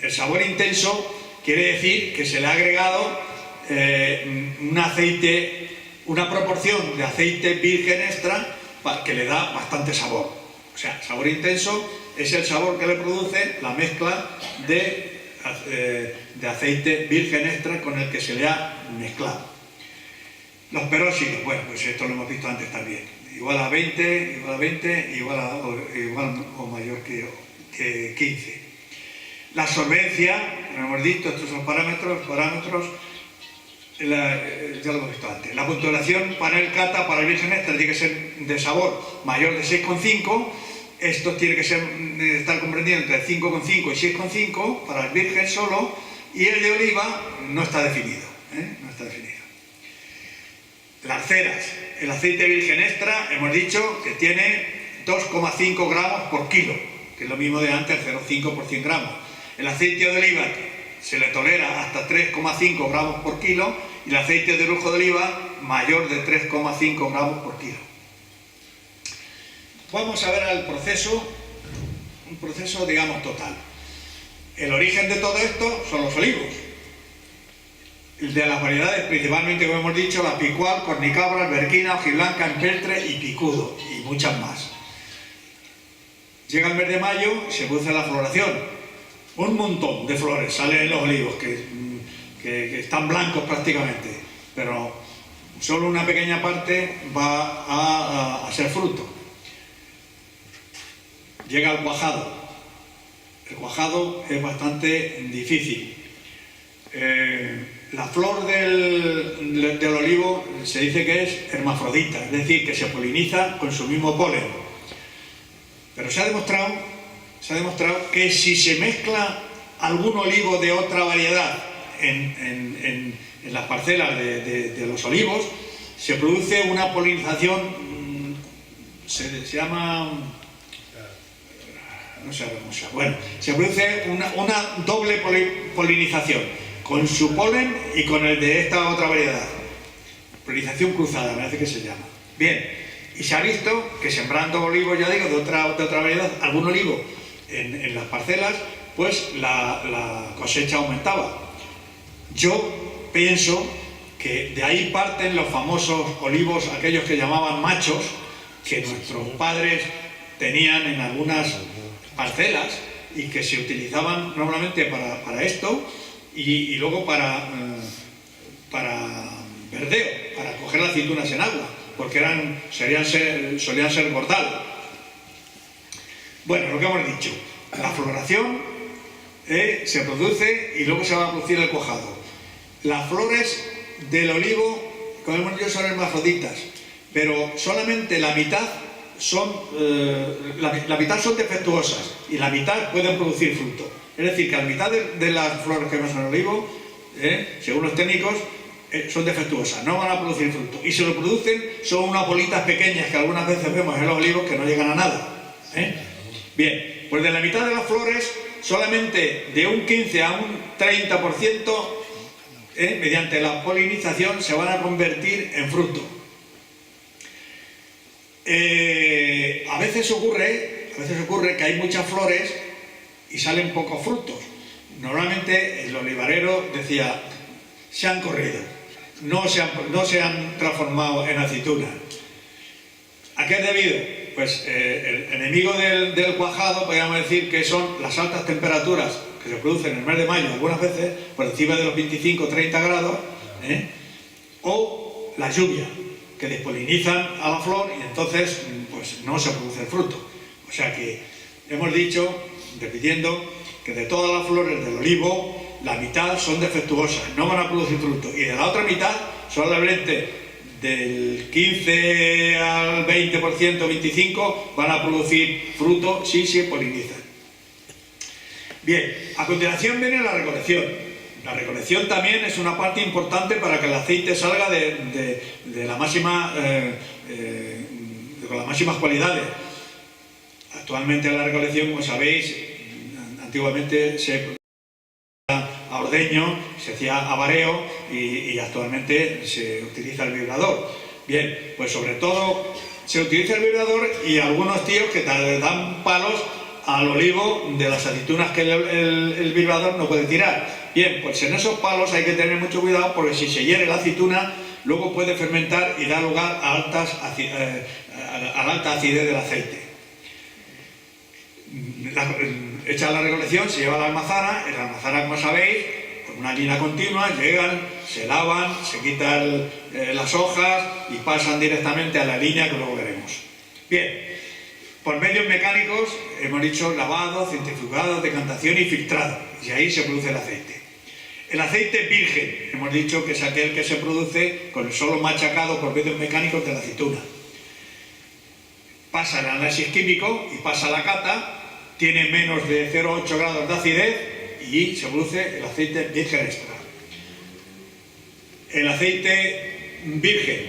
El sabor intenso quiere decir que se le ha agregado una proporción de aceite virgen extra que le da bastante sabor. O sea, sabor intenso es el sabor que le produce la mezcla de aceite virgen extra con el que se le ha mezclado. Los peróxidos, bueno, pues esto lo hemos visto antes también. Igual a 20, igual o mayor que 15. La solvencia, como hemos dicho, estos son parámetros, ya lo hemos visto antes. La puntuación para el cata, para el virgen extra, tiene que ser de sabor mayor de 6,5. Esto tiene que estar comprendido entre 5,5 y 6,5 para el virgen solo, y el de oliva no está definido. No está definido. Las ceras, el aceite virgen extra, hemos dicho que tiene 2,5 gramos por kilo, que es lo mismo de antes, 0,5 por 100 gramos. El aceite de oliva se le tolera hasta 3,5 gramos por kilo, y el aceite de orujo de oliva mayor de 3,5 gramos por kilo. Vamos a ver el proceso, un proceso, digamos, total. El origen de todo esto son los olivos. De las variedades, principalmente, como hemos dicho, la picual, cornicabra, alberquina, hojiblanca, empeltre y picudo, y muchas más. Llega el mes de mayo y se produce la floración. Un montón de flores salen en los olivos, que están blancos prácticamente, pero solo una pequeña parte va a ser fruto. Llega el cuajado. El cuajado es bastante difícil. La flor del olivo se dice que es hermafrodita, es decir, que se poliniza con su mismo polen. Pero se ha demostrado que si se mezcla algún olivo de otra variedad en las parcelas de los olivos, se produce una polinización, se llama... no sé cómo se llama. Bueno, se produce una doble polinización, con su polen y con el de esta otra variedad. Polinización cruzada, me parece que se llama. Bien, y se ha visto que sembrando olivos, ya digo, de otra variedad, algún olivo en las parcelas, pues la cosecha aumentaba. Yo pienso que de ahí parten los famosos olivos, aquellos que llamaban machos, que nuestros padres tenían en algunas parcelas y que se utilizaban normalmente para esto, y luego para verdeo, para coger las aceitunas en agua, porque solían ser bordal. Bueno, lo que hemos dicho, la floración se produce y luego se va a producir el cuajado. Las flores del olivo, como hemos dicho, son hermafroditas, pero solamente la mitad son defectuosas y la mitad pueden producir fruto. Es decir, que la mitad de las flores que vemos en el olivo, según los técnicos, son defectuosas, no van a producir fruto. Y si lo producen, son unas bolitas pequeñas que algunas veces vemos en los olivos que no llegan a nada. Bien, pues de la mitad de las flores, solamente de un 15 a un 30%, mediante la polinización, se van a convertir en fruto. A veces ocurre que hay muchas flores y salen pocos frutos. Normalmente el olivarero decía, se han corrido, no se han transformado en aceituna. ¿A qué es debido? Pues el enemigo del cuajado, podríamos decir que son las altas temperaturas que se producen en el mes de mayo, algunas veces por encima de los 25-30 grados, o la lluvia, que despolinizan a la flor y entonces pues no se produce el fruto. O sea que hemos dicho, repitiendo, que de todas las flores del olivo, la mitad son defectuosas, no van a producir fruto, y de la otra mitad, solamente del 15 al 20%, 25%, van a producir fruto si se polinizan. Bien, a continuación viene la recolección. La recolección también es una parte importante para que el aceite salga de la máxima, con las máximas cualidades. Actualmente la recolección, como sabéis, antiguamente se hacía a ordeño, se hacía a vareo y actualmente se utiliza el vibrador. Bien, pues sobre todo se utiliza el vibrador y algunos tíos que dan palos al olivo de las aceitunas que el vibrador no puede tirar. Bien, pues en esos palos hay que tener mucho cuidado porque si se hiere la aceituna, luego puede fermentar y dar lugar a la alta acidez del aceite. Hecha la recolección, se lleva a la almazara. En la almazara, como sabéis, con una línea continua, llegan, se lavan, se quitan las hojas y pasan directamente a la línea que luego veremos. Bien, por medios mecánicos hemos dicho lavado, centrifugado, decantación y filtrado, y ahí se produce el aceite. El aceite virgen, hemos dicho que es aquel que se produce con el solo machacado por medios mecánicos de la aceituna. Pasa el análisis químico y pasa la cata, tiene menos de 0,8 grados de acidez y se produce el aceite virgen extra. El aceite virgen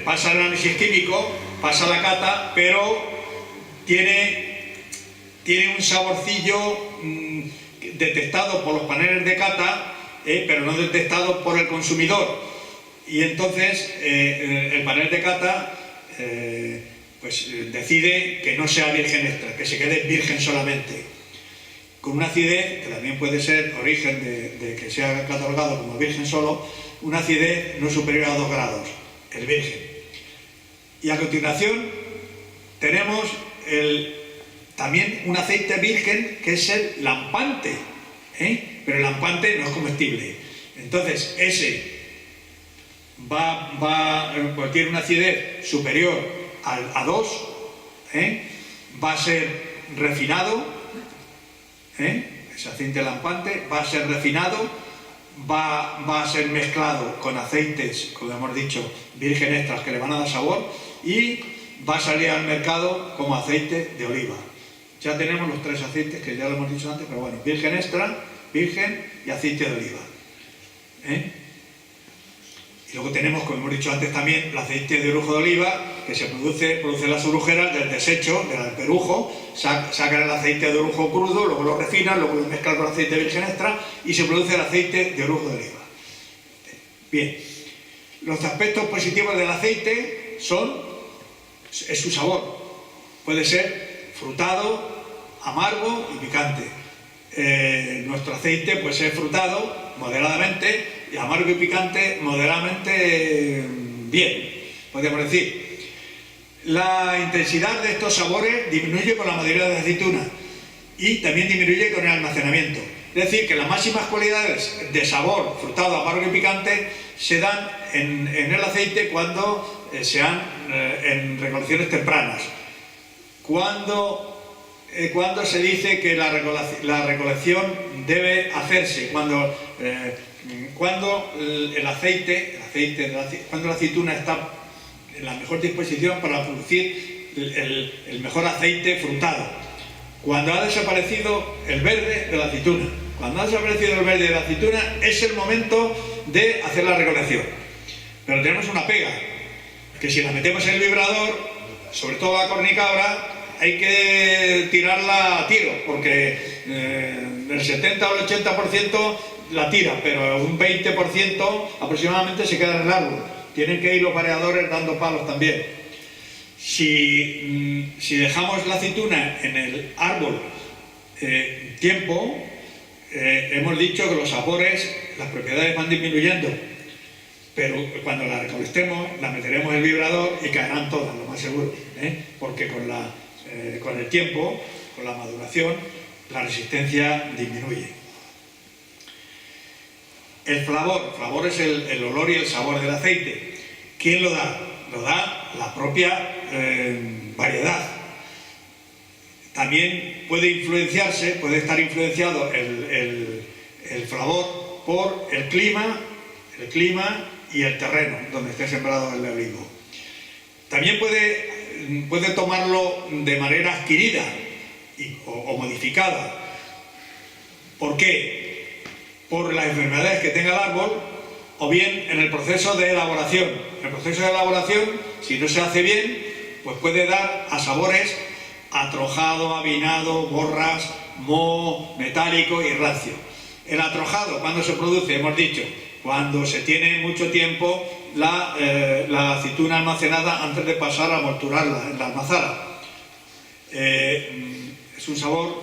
pasa el análisis químico, pasa la cata, pero tiene un saborcillo detectado por los paneles de cata, pero no detectado por el consumidor. Y entonces el panel de cata pues decide que no sea virgen extra, que se quede virgen solamente, con una acidez que también puede ser origen de que sea catalogado como virgen solo, una acidez no superior a 2 grados, el virgen. Y a continuación tenemos también un aceite virgen que es el lampante, pero el lampante no es comestible. Entonces ese pues tiene una acidez superior a 2, va a ser refinado, ese aceite lampante va a ser refinado, va a ser mezclado con aceites, como hemos dicho, virgen extras que le van a dar sabor, y va a salir al mercado como aceite de oliva. Ya tenemos los 3 aceites que ya lo hemos dicho antes, pero bueno, virgen extra, virgen y aceite de oliva. Y luego tenemos, como hemos dicho antes también, el aceite de orujo de oliva, que se produce las orujeras del desecho, del perujo, sacan el aceite de orujo crudo, luego lo refinan, luego lo mezclan con aceite virgen extra y se produce el aceite de orujo de oliva. Bien, los aspectos positivos del aceite es su sabor. Puede ser frutado, amargo y picante. Nuestro aceite pues es frutado moderadamente y amargo y picante moderadamente bien, podríamos decir. La intensidad de estos sabores disminuye con la madurez de la aceituna y también disminuye con el almacenamiento. Es decir, que las máximas cualidades de sabor, frutado, amargo y picante se dan en el aceite cuando se dan en recolecciones tempranas. Cuando se dice que la recolección debe hacerse cuando la aceituna está en la mejor disposición para producir el mejor aceite frutado. Cuando ha desaparecido el verde de la aceituna. Cuando ha desaparecido el verde de la aceituna es el momento de hacer la recolección. Pero tenemos una pega, que si la metemos en el vibrador, sobre todo la cornicabra, hay que tirarla a tiro, porque el 70 o el 80% la tira, pero un 20% aproximadamente se queda en el árbol. Tienen que ir los variadores dando palos también. Si dejamos la aceituna en el árbol tiempo, hemos dicho que los sabores, las propiedades van disminuyendo, pero cuando la recolectemos, la meteremos en el vibrador y caerán todas, lo más seguro, porque con el tiempo, con la maduración, la resistencia disminuye. El flavor es el olor y el sabor del aceite. ¿Quién lo da? Lo da la propia variedad. También puede estar influenciado el flavor por el clima y el terreno donde esté sembrado el olivo. También puede tomarlo de manera adquirida o modificada. ¿Por qué? Por las enfermedades que tenga el árbol o bien en el proceso de elaboración. En el proceso de elaboración, si no se hace bien, pues puede dar a sabores atrojado, avinado, borras, moho, metálico y rancio. El atrojado, ¿cuándo se produce? Hemos dicho, cuando se tiene mucho tiempo la aceituna almacenada antes de pasar a molturarla en la almazara. Es un sabor,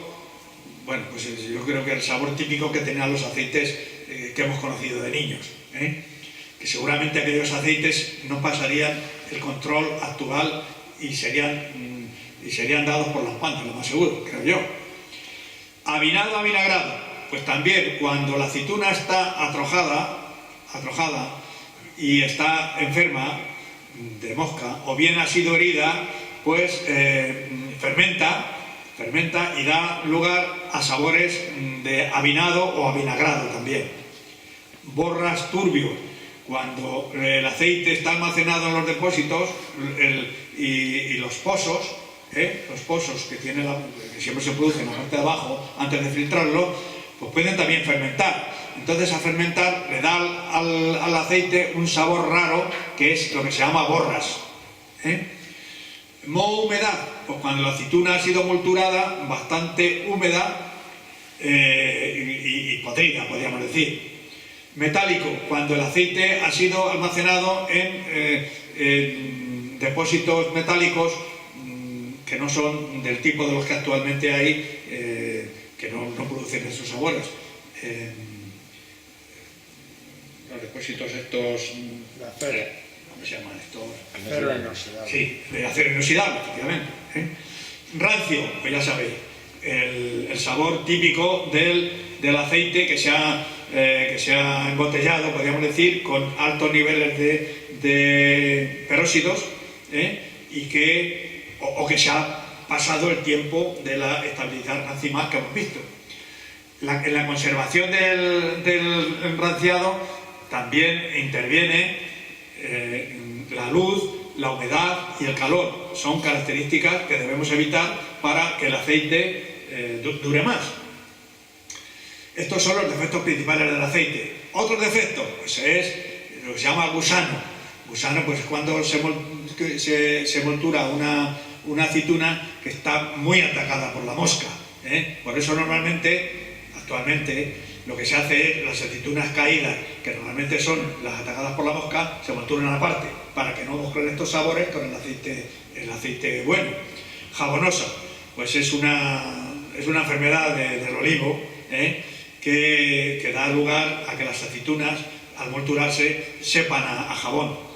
bueno, pues yo creo que el sabor típico que tenían los aceites que hemos conocido de niños, que seguramente aquellos aceites no pasarían el control actual y serían dados por las plantas, lo más seguro, creo yo. Avinado, avinagrado, pues también cuando la aceituna está atrojada y está enferma de mosca o bien ha sido herida, pues fermenta y da lugar a sabores de avinado o avinagrado también. Borras, turbio, cuando el aceite está almacenado en los depósitos y los pozos que siempre se producen en la parte de abajo antes de filtrarlo, pues pueden también fermentar. Entonces a fermentar le da al aceite un sabor raro que es lo que se llama borras. Moho, humedad, pues cuando la aceituna ha sido molturada, bastante húmeda y podrida, podríamos decir. Metálico, cuando el aceite ha sido almacenado en depósitos metálicos que no son del tipo de los que actualmente hay, que no producen esos sabores. Los depósitos estos... La acero. ¿Cómo se llaman estos? Acero inoxidable. Sí, de acero inoxidable, efectivamente. Rancio, pues ya sabéis, el sabor típico del aceite que se ha embotellado, podríamos decir, con altos niveles de peróxidos y que se ha pasado el tiempo de la estabilidad rancimal que hemos visto. En la conservación del ranciado también interviene la luz, la humedad y el calor. Son características que debemos evitar para que el aceite dure más. Estos son los defectos principales del aceite. Otro defecto pues es lo que se llama gusano. Gusano pues es cuando se moltura una aceituna que está muy atacada por la mosca. Por eso actualmente, lo que se hace es las aceitunas caídas, que normalmente son las atacadas por la mosca, se molturan aparte, para que no mezclen estos sabores con el aceite bueno. Jabonosa, pues es una enfermedad del olivo, que da lugar a que las aceitunas, al molturarse, sepan a jabón.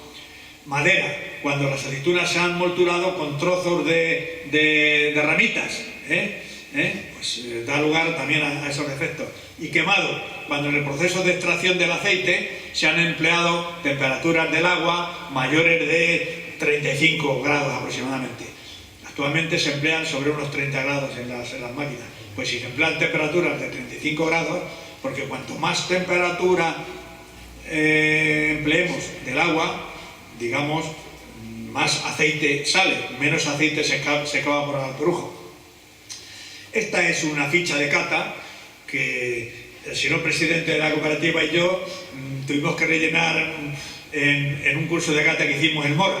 Madera, cuando las aceitunas se han molturado con trozos de ramitas, pues da lugar también a esos efectos. Y quemado, cuando en el proceso de extracción del aceite se han empleado temperaturas del agua mayores de 35 grados aproximadamente. Actualmente se emplean sobre unos 30 grados en las máquinas. Pues si se emplean temperaturas de 35 grados, porque cuanto más temperatura empleemos del agua, digamos, más aceite sale, menos aceite se acaba por el altorujo. Esta es una ficha de cata que el señor presidente de la cooperativa y yo tuvimos que rellenar en un curso de cata que hicimos en Mora.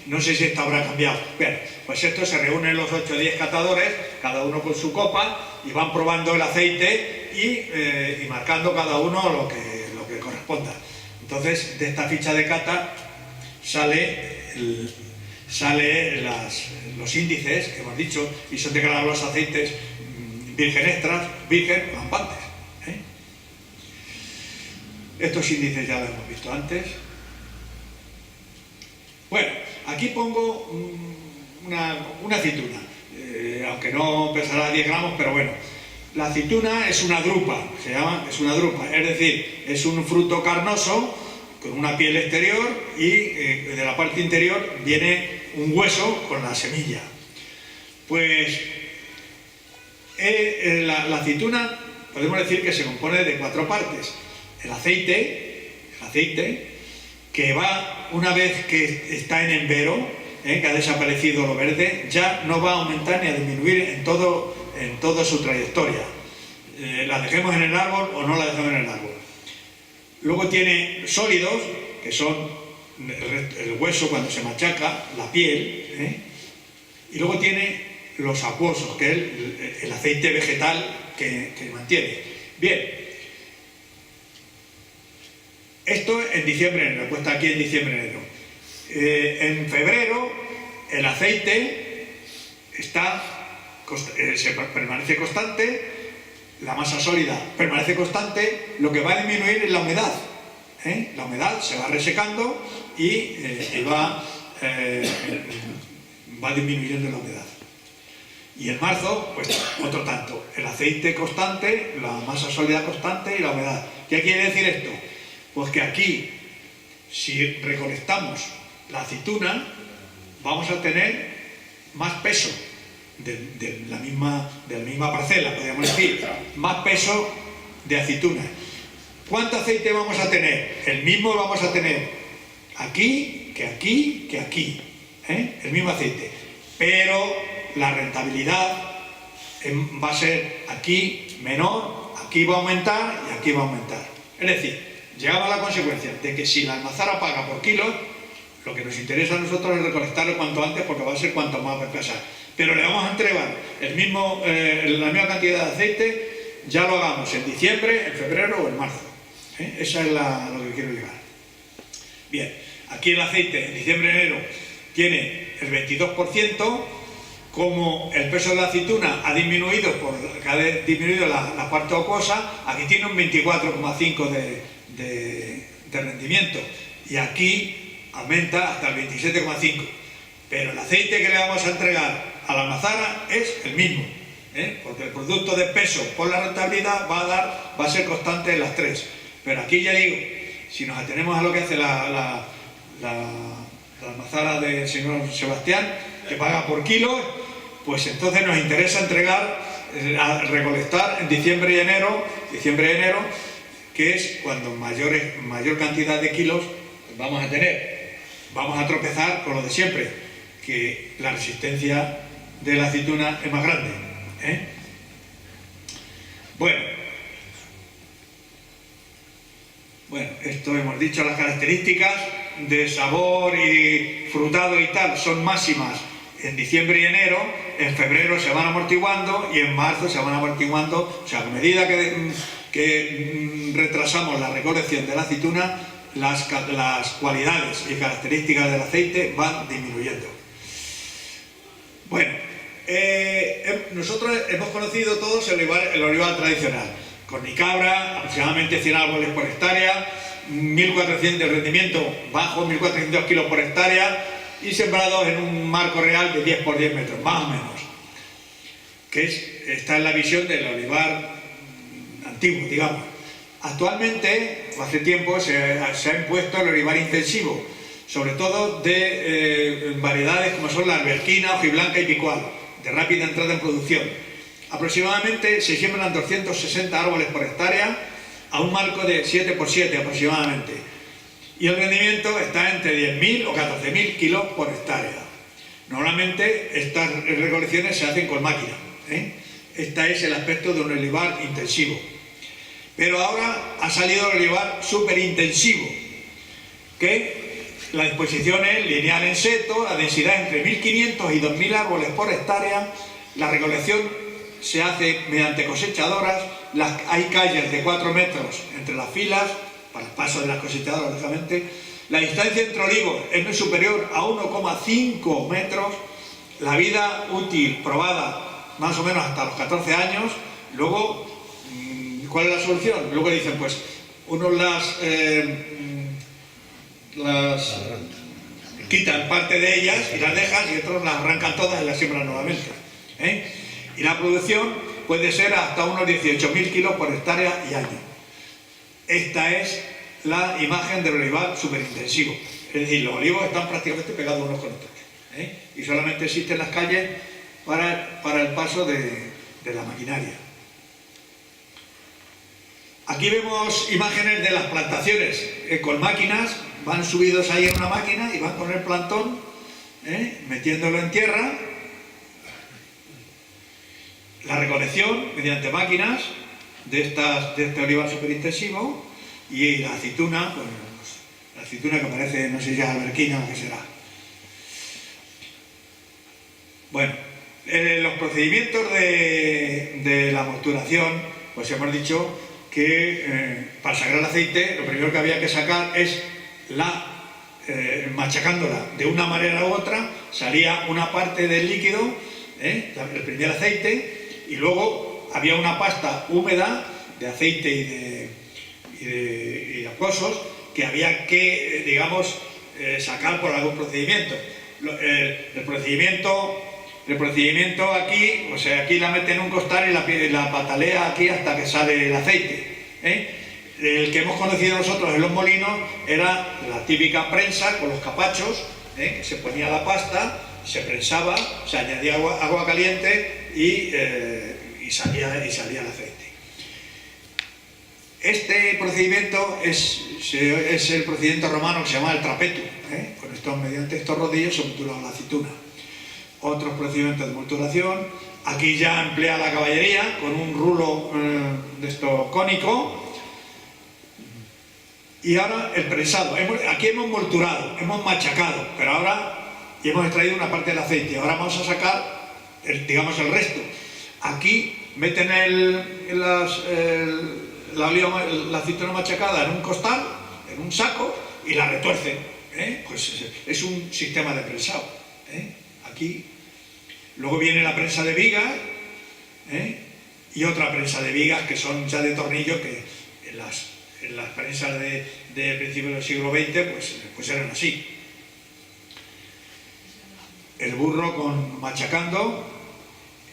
No sé si esta habrá cambiado. Bien, pues esto se reúnen los 8 o 10 catadores, cada uno con su copa, y van probando el aceite y marcando cada uno lo que corresponda. Entonces, de esta ficha de cata sale los índices que hemos dicho, y son declarados los aceites virgen extras, virgen, rampantes. Estos índices ya los hemos visto antes. Bueno, aquí pongo una aceituna, aunque no pesará 10 gramos, pero bueno. La aceituna es una drupa, es una drupa, es decir, es un fruto carnoso con una piel exterior y de la parte interior viene un hueso con la semilla. Pues la aceituna podemos decir que se compone de 4 partes. El aceite que va, una vez que está en envero, que ha desaparecido lo verde, ya no va a aumentar ni a disminuir en toda su trayectoria. La dejemos en el árbol o no la dejemos en el árbol. Luego tiene sólidos, que son el hueso cuando se machaca, la piel, y luego tiene los acuosos, que es el aceite vegetal que mantiene. Bien, esto en diciembre-enero, puesta aquí en diciembre-enero. En febrero el aceite permanece constante, la masa sólida permanece constante, lo que va a disminuir es la humedad. La humedad se va resecando y va disminuyendo la humedad. Y en marzo, pues otro tanto, el aceite constante, la masa sólida constante y la humedad. ¿Qué quiere decir esto? Pues que aquí, si recolectamos la aceituna, vamos a tener más peso de la misma parcela, podríamos decir, más peso de aceituna. ¿Cuánto aceite vamos a tener? El mismo vamos a tener aquí, que aquí, que aquí, el mismo aceite, pero la rentabilidad va a ser aquí menor, aquí va a aumentar y aquí va a aumentar. Es decir, llegamos a la consecuencia de que si la almazara paga por kilo, lo que nos interesa a nosotros es recolectarlo cuanto antes, porque va a ser cuanto más va a pesar. Pero le vamos a entregar la misma cantidad de aceite, ya lo hagamos en diciembre, en febrero o en marzo. Esa es lo que quiero llegar. Bien, aquí el aceite en diciembre-enero tiene el 22%, como el peso de la aceituna ha disminuido porque ha disminuido la parte acuosa, aquí tiene un 24,5% de rendimiento y aquí aumenta hasta el 27,5%. Pero el aceite que le vamos a entregar a la almazara es el mismo, porque el producto de peso por la rentabilidad va a ser constante en las tres. Pero aquí ya digo, si nos atenemos a lo que hace la almazara del señor Sebastián, que paga por kilo, pues entonces nos interesa recolectar en diciembre y enero, que es cuando mayor cantidad de kilos vamos a tener. Vamos a tropezar con lo de siempre, que la resistencia de la aceituna es más grande. Bueno, esto hemos dicho, las características de sabor y frutado y tal son máximas en diciembre y enero, en febrero se van amortiguando y en marzo se van amortiguando, o sea, a medida que retrasamos la recolección de la aceituna, las cualidades y características del aceite van disminuyendo. Bueno, nosotros hemos conocido todos el olivar tradicional. Cornicabra, aproximadamente 100 árboles por hectárea, 1.400 de rendimiento bajo, 1.400 kilos por hectárea y sembrados en un marco real de 10 por 10 metros, más o menos. Está en la visión del olivar antiguo, digamos. Actualmente, hace tiempo, se ha impuesto el olivar intensivo, sobre todo de variedades como son la alberquina, hojiblanca y picual, de rápida entrada en producción. Aproximadamente se siembran 260 árboles por hectárea a un marco de 7 por 7 aproximadamente. Y el rendimiento está entre 10.000 o 14.000 kilos por hectárea. Normalmente estas recolecciones se hacen con máquina. Este es el aspecto de un olivar intensivo. Pero ahora ha salido el olivar superintensivo, que la disposición es lineal en seto, la densidad entre 1.500 y 2.000 árboles por hectárea, la recolección se hace mediante cosechadoras, hay calles de 4 metros entre las filas, para el paso de las cosechadoras, lógicamente. La distancia entre olivos es muy superior a 1,5 metros, la vida útil probada más o menos hasta los 14 años. Luego, ¿cuál es la solución? Luego dicen, pues unos las quitan parte de ellas y las dejan, y otros las arrancan todas y las siembran nuevamente, ¿eh? Y la producción puede ser hasta unos 18.000 kilos por hectárea y año. Esta es la imagen del olivar superintensivo. Es decir, los olivos están prácticamente pegados unos con otros, ¿eh? Y solamente existen las calles para el paso de la maquinaria. Aquí vemos imágenes de las plantaciones con máquinas. Van subidos ahí en una máquina y van con el plantón, metiéndolo en tierra. La recolección mediante máquinas de este olivar superintensivo, y la aceituna, pues, la aceituna que parece, no sé si es alberquina o qué será. Bueno, los procedimientos de la mosturación, pues hemos dicho que para sacar el aceite lo primero que había que sacar es machacándola de una manera u otra, salía una parte del líquido, el primer aceite, y luego había una pasta húmeda de aceite y de acuosos que había que, digamos, sacar por algún procedimiento. El procedimiento aquí, o sea, aquí la mete en un costal y la patalea aquí hasta que sale el aceite, El que hemos conocido nosotros en los molinos era la típica prensa con los capachos, que se ponía la pasta, se prensaba, se añadía agua caliente y salía el aceite. Este procedimiento es el procedimiento romano que se llama el trapetum, mediante estos rodillos se molturaba la aceituna. Otros procedimientos de molturación, aquí ya emplea la caballería con un rulo de esto cónico. Y ahora el prensado. Aquí hemos molturado, hemos machacado, pero ahora hemos extraído una parte del aceite. Ahora vamos a sacar, digamos, el resto. Aquí meten la aceituna machacada en un costal, en un saco, y la retuercen. Pues es un sistema de prensado. Aquí. Luego viene la prensa de vigas, y otra prensa de vigas que son ya de tornillo, que en las prensas de principios del siglo XX pues eran así. El burro machacando,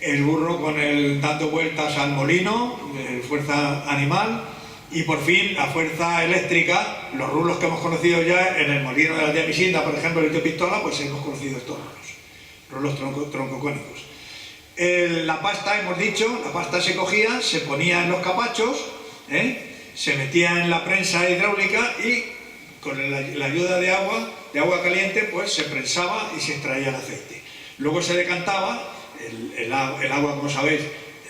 el burro dando vueltas al molino, fuerza animal, y por fin la fuerza eléctrica, los rulos que hemos conocido ya en el molino de la tía Pisinda, por ejemplo, el tío Pistola, pues hemos conocido estos rulos troncocónicos. La pasta, hemos dicho, la pasta se cogía, se ponía en los capachos, se metía en la prensa hidráulica y con la ayuda de agua caliente, pues se prensaba y se extraía el aceite. Luego se decantaba, el agua, como sabéis,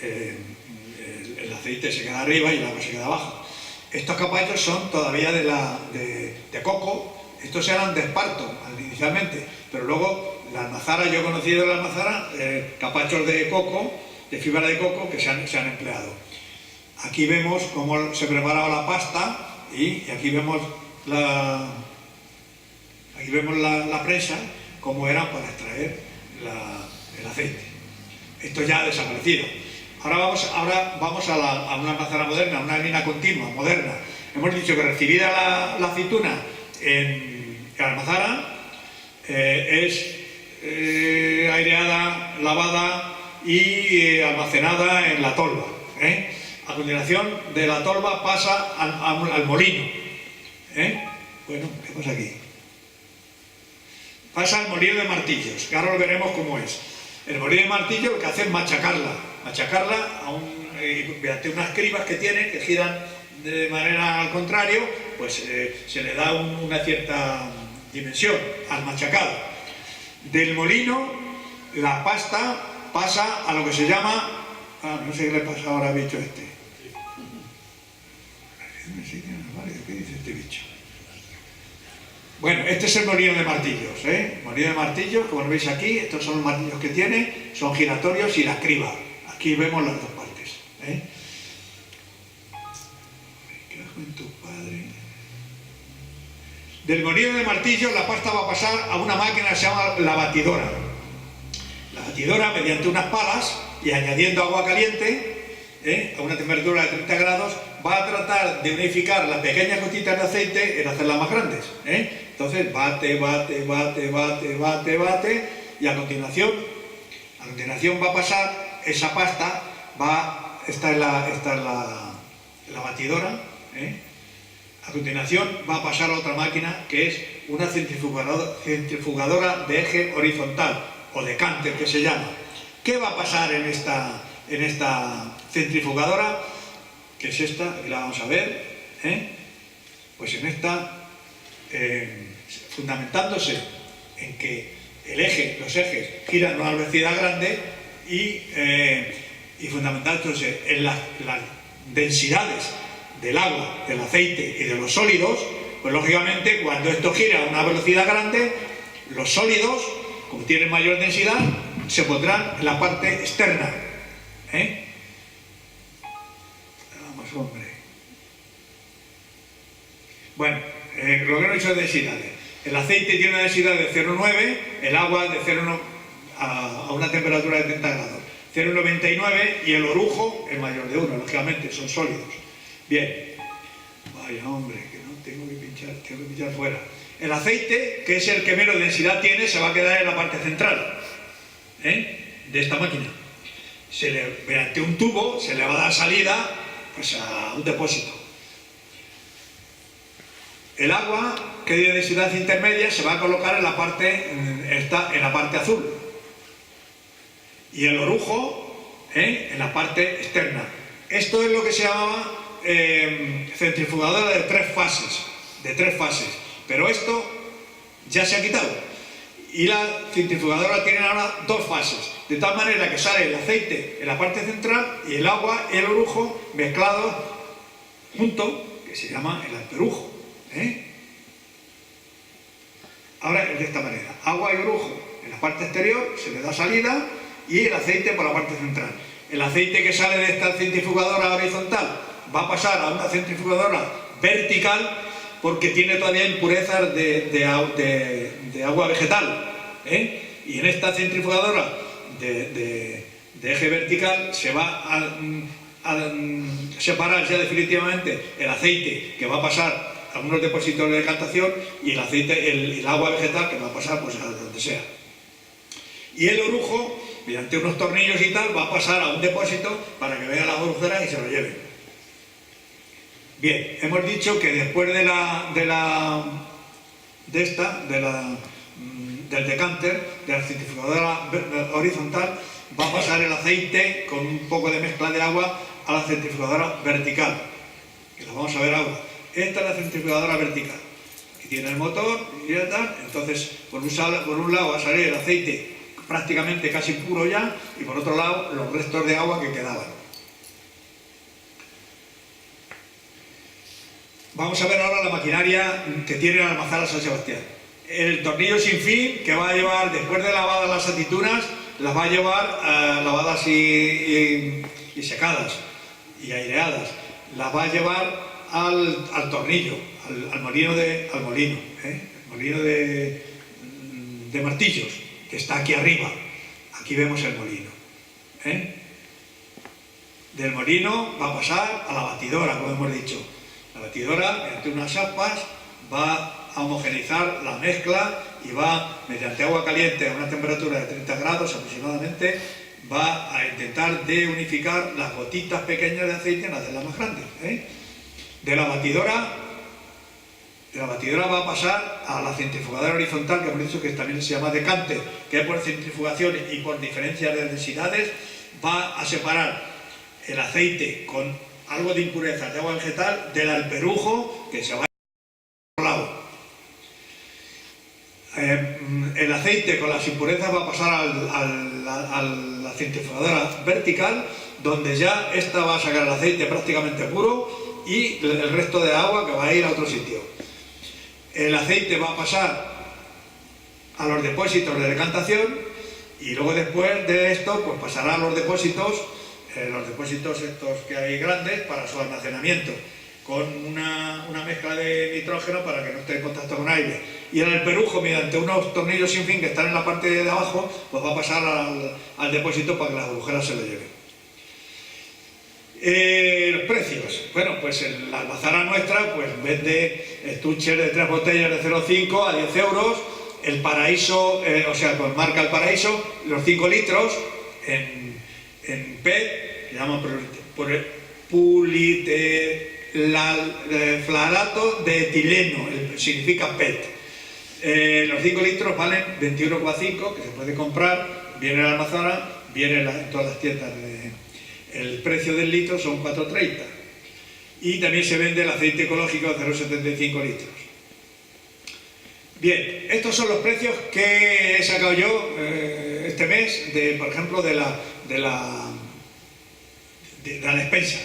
el aceite se queda arriba y el agua se queda abajo. Estos capachos son todavía de coco, estos eran de esparto inicialmente, pero luego la almazara, yo he conocido la almazara, capachos de coco, de fibra de coco que se han empleado. Aquí vemos cómo se preparaba la pasta y aquí vemos la prensa, cómo era para extraer el aceite. Esto ya ha desaparecido. Ahora vamos a una almazara moderna, a una harina continua, moderna. Hemos dicho que recibida la aceituna en la almazara es aireada, lavada y almacenada en la tolva. A continuación de la tolva pasa al molino. Bueno, vemos aquí. Pasa al molino de martillos, que ahora lo veremos cómo es. El molino de martillo lo que hace es machacarla mediante unas cribas que tiene, que giran de manera al contrario, pues se le da una cierta dimensión al machacado. Del molino, la pasta pasa a lo que se llama, no sé qué le pasa ahora al bicho este. ¿Qué dice este bicho? Bueno, este es el molino de martillos, molino de martillos, como lo veis aquí, estos son los martillos que tiene, son giratorios y la criba. Aquí vemos las dos partes. Me cago en tu padre. Del molino de martillos la pasta va a pasar a una máquina que se llama la batidora. La batidora, mediante unas palas y añadiendo agua caliente, a una temperatura de 30 grados, va a tratar de unificar las pequeñas gotitas de aceite en hacerlas más grandes, ¿eh? Entonces bate, bate, bate, bate, bate, bate, y a continuación va a pasar esa pasta, esta es la batidora, ¿eh? A continuación va a pasar a otra máquina que es una centrifugadora de eje horizontal, o de cánter que se llama. ¿Qué va a pasar en esta centrifugadora? Que es esta, aquí la vamos a ver, ¿eh? Pues en esta, fundamentándose en que los ejes giran a una velocidad grande y fundamentándose en las densidades del agua, del aceite y de los sólidos, pues lógicamente cuando esto gira a una velocidad grande, los sólidos, como tienen mayor densidad, se pondrán en la parte externa, ¿eh? Vamos, hombre. Bueno, lo que no he dicho de densidades. El aceite tiene una densidad de 0,9, el agua de 0,1 a una temperatura de 30 grados, 0,99, y el orujo es mayor de 1, lógicamente, son sólidos. Bien, vaya hombre, que no tengo que pinchar fuera. El aceite, que es el que menos densidad tiene, se va a quedar en la parte central, ¿eh? De esta máquina. Mediante un tubo se le va a dar salida, pues, a un depósito. El agua, que tiene densidad intermedia, se va a colocar en la parte azul. Y el orujo, en la parte externa. Esto es lo que se llama centrifugadora de tres fases. Pero esto ya se ha quitado. Y la centrifugadora tiene ahora dos fases. De tal manera que sale el aceite en la parte central y el agua y el orujo mezclados juntos, que se llama el alperujo, ¿eh? Ahora es de esta manera: agua y orujo en la parte exterior, se le da salida, y el aceite por la parte central. El aceite que sale de esta centrifugadora horizontal va a pasar a una centrifugadora vertical, porque tiene todavía impurezas de agua vegetal, ¿eh? Y en esta centrifugadora de eje vertical se va a separar ya definitivamente el aceite, que va a pasar a unos depósitos de decantación, y el agua vegetal, que va a pasar pues a donde sea. Y el orujo, mediante unos tornillos y tal, va a pasar a un depósito para que vean las orujeras y se lo lleven. Bien, hemos dicho que después del decánter, de la centrifugadora horizontal, va a pasar el aceite con un poco de mezcla de agua a la centrifugadora vertical, que la vamos a ver ahora. Esta es la centrifugadora vertical. Aquí tiene el motor y tal. Entonces, por un lado va a salir el aceite prácticamente casi puro ya, y por otro lado los restos de agua que quedaban. Vamos a ver ahora la maquinaria que tiene la almazara San Sebastián. El tornillo sin fin, que va a llevar, después de lavadas las aceitunas, las va a llevar lavadas y secadas y aireadas. Las va a llevar al tornillo, al molino de martillos, que está aquí arriba. Aquí vemos el molino, ¿eh? Del molino va a pasar a la batidora, como hemos dicho. La batidora, mediante unas aspas, va a homogeneizar la mezcla y va, mediante agua caliente a una temperatura de 30 grados aproximadamente, va a intentar de unificar las gotitas pequeñas de aceite en hacerlas más grandes, ¿eh? De la batidora va a pasar a la centrifugadora horizontal, que hemos dicho que también se llama decánter, que por centrifugación y por diferencias de densidades va a separar el aceite con algo de impurezas de agua vegetal del alperujo, que se va a otro lado. El aceite con las impurezas va a pasar a la centrifugadora vertical, donde ya esta va a sacar el aceite prácticamente puro y el resto de agua, que va a ir a otro sitio. El aceite va a pasar a los depósitos de decantación, y luego después de esto pues pasará a los depósitos estos que hay grandes para su almacenamiento, con una mezcla de nitrógeno para que no esté en contacto con aire. Y el alperujo, mediante unos tornillos sin fin que están en la parte de abajo, pues va a pasar al depósito para que las agujeras se lo lleven. Los precios. Bueno, pues la almazara nuestra pues vende estuches de 3 botellas de 0,5 a 10 euros. El Paraíso, o sea, con marca El Paraíso, los 5 litros en PET, que llaman poliflarato de etileno, significa PET. Los 5 litros valen 21,5, que se puede comprar, viene en la almazara, viene en todas las tiendas. El precio del litro son 4,30. Y también se vende el aceite ecológico de 0,75 litros. Bien, estos son los precios que he sacado yo este mes, por ejemplo, de la despensa.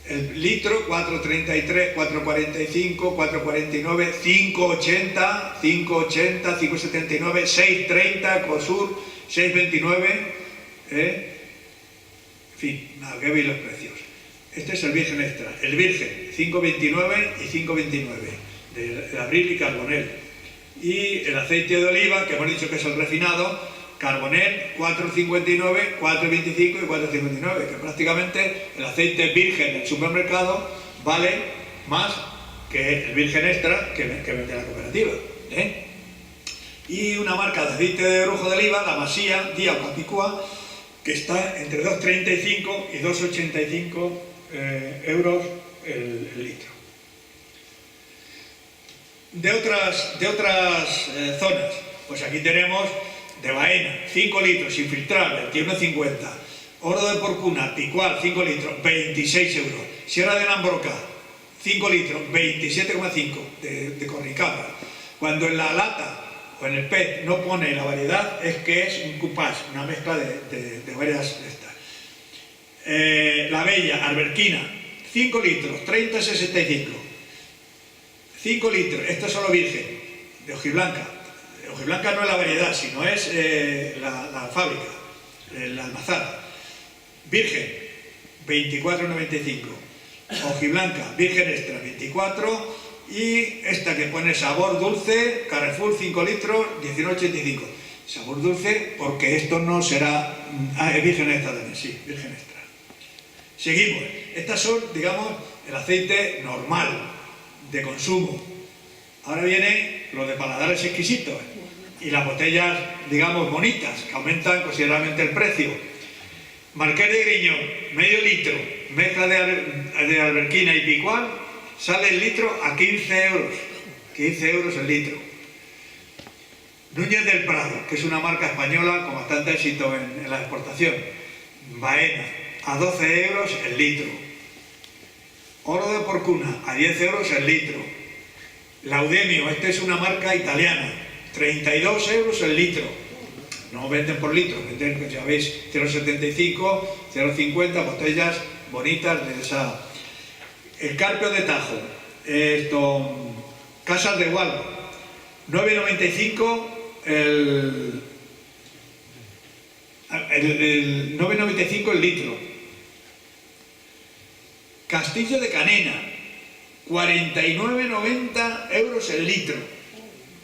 El litro, 4,33, 4,45, 4,49, 5,80, 5,80, 5,79, 6,30, Cosur, 6,29, en fin, nada, que veis los precios. Este es el virgen extra, el virgen, 5,29 y 5,29, de Abril y Carbonell. Y el aceite de oliva, que hemos dicho que es el refinado, Carbonell, 4,59, 4,25 y 4,59, que prácticamente el aceite virgen del supermercado vale más que el virgen extra que vende la cooperativa. Y una marca de aceite de orujo de oliva, la Masía, Día o Capicúa, que está entre 2,35 y 2,85 euros el litro. De otras zonas, pues aquí tenemos de Baena, 5 litros, sin filtrar, 21,50. Oro de Porcuna, Picual, 5 litros, 26 euros. Sierra de Lambroca, 5 litros, 27,5 de Corricabra. Cuando en la lata o en el PET no pone la variedad, es que es un coupage, una mezcla de varias estas. La Bella, Alberquina, 5 litros, 30,65. 5 litros, esto es solo virgen, de hojiblanca. Hojiblanca no es la variedad, sino es la fábrica, la almazara. Virgen, 24,95. Hojiblanca, virgen extra, 24. Y esta que pone sabor dulce, Carrefour, 5 litros, 19,85. Sabor dulce porque esto no será... es virgen extra también, sí, virgen extra. Seguimos. Estas son, digamos, el aceite normal, de consumo. Ahora viene lo de paladares exquisitos y las botellas, digamos, bonitas, que aumentan considerablemente el precio. Marqués de Griñón, medio litro, mezcla de Alberquina y Picual, sale el litro a 15 euros. 15 euros el litro. Núñez del Prado, que es una marca española con bastante éxito en la exportación. Baena, a 12 euros el litro. Oro de Porcuna, a 10 euros el litro. Laudemio, esta es una marca italiana, 32 euros el litro. No venden por litro, venden, ya veis, 0,75, 0,50, botellas bonitas de esa. El Carpio de Tajo, Casas de Gualbo, 9,95 el 9,95 el litro. Castillo de Canena, 49,90 euros el litro.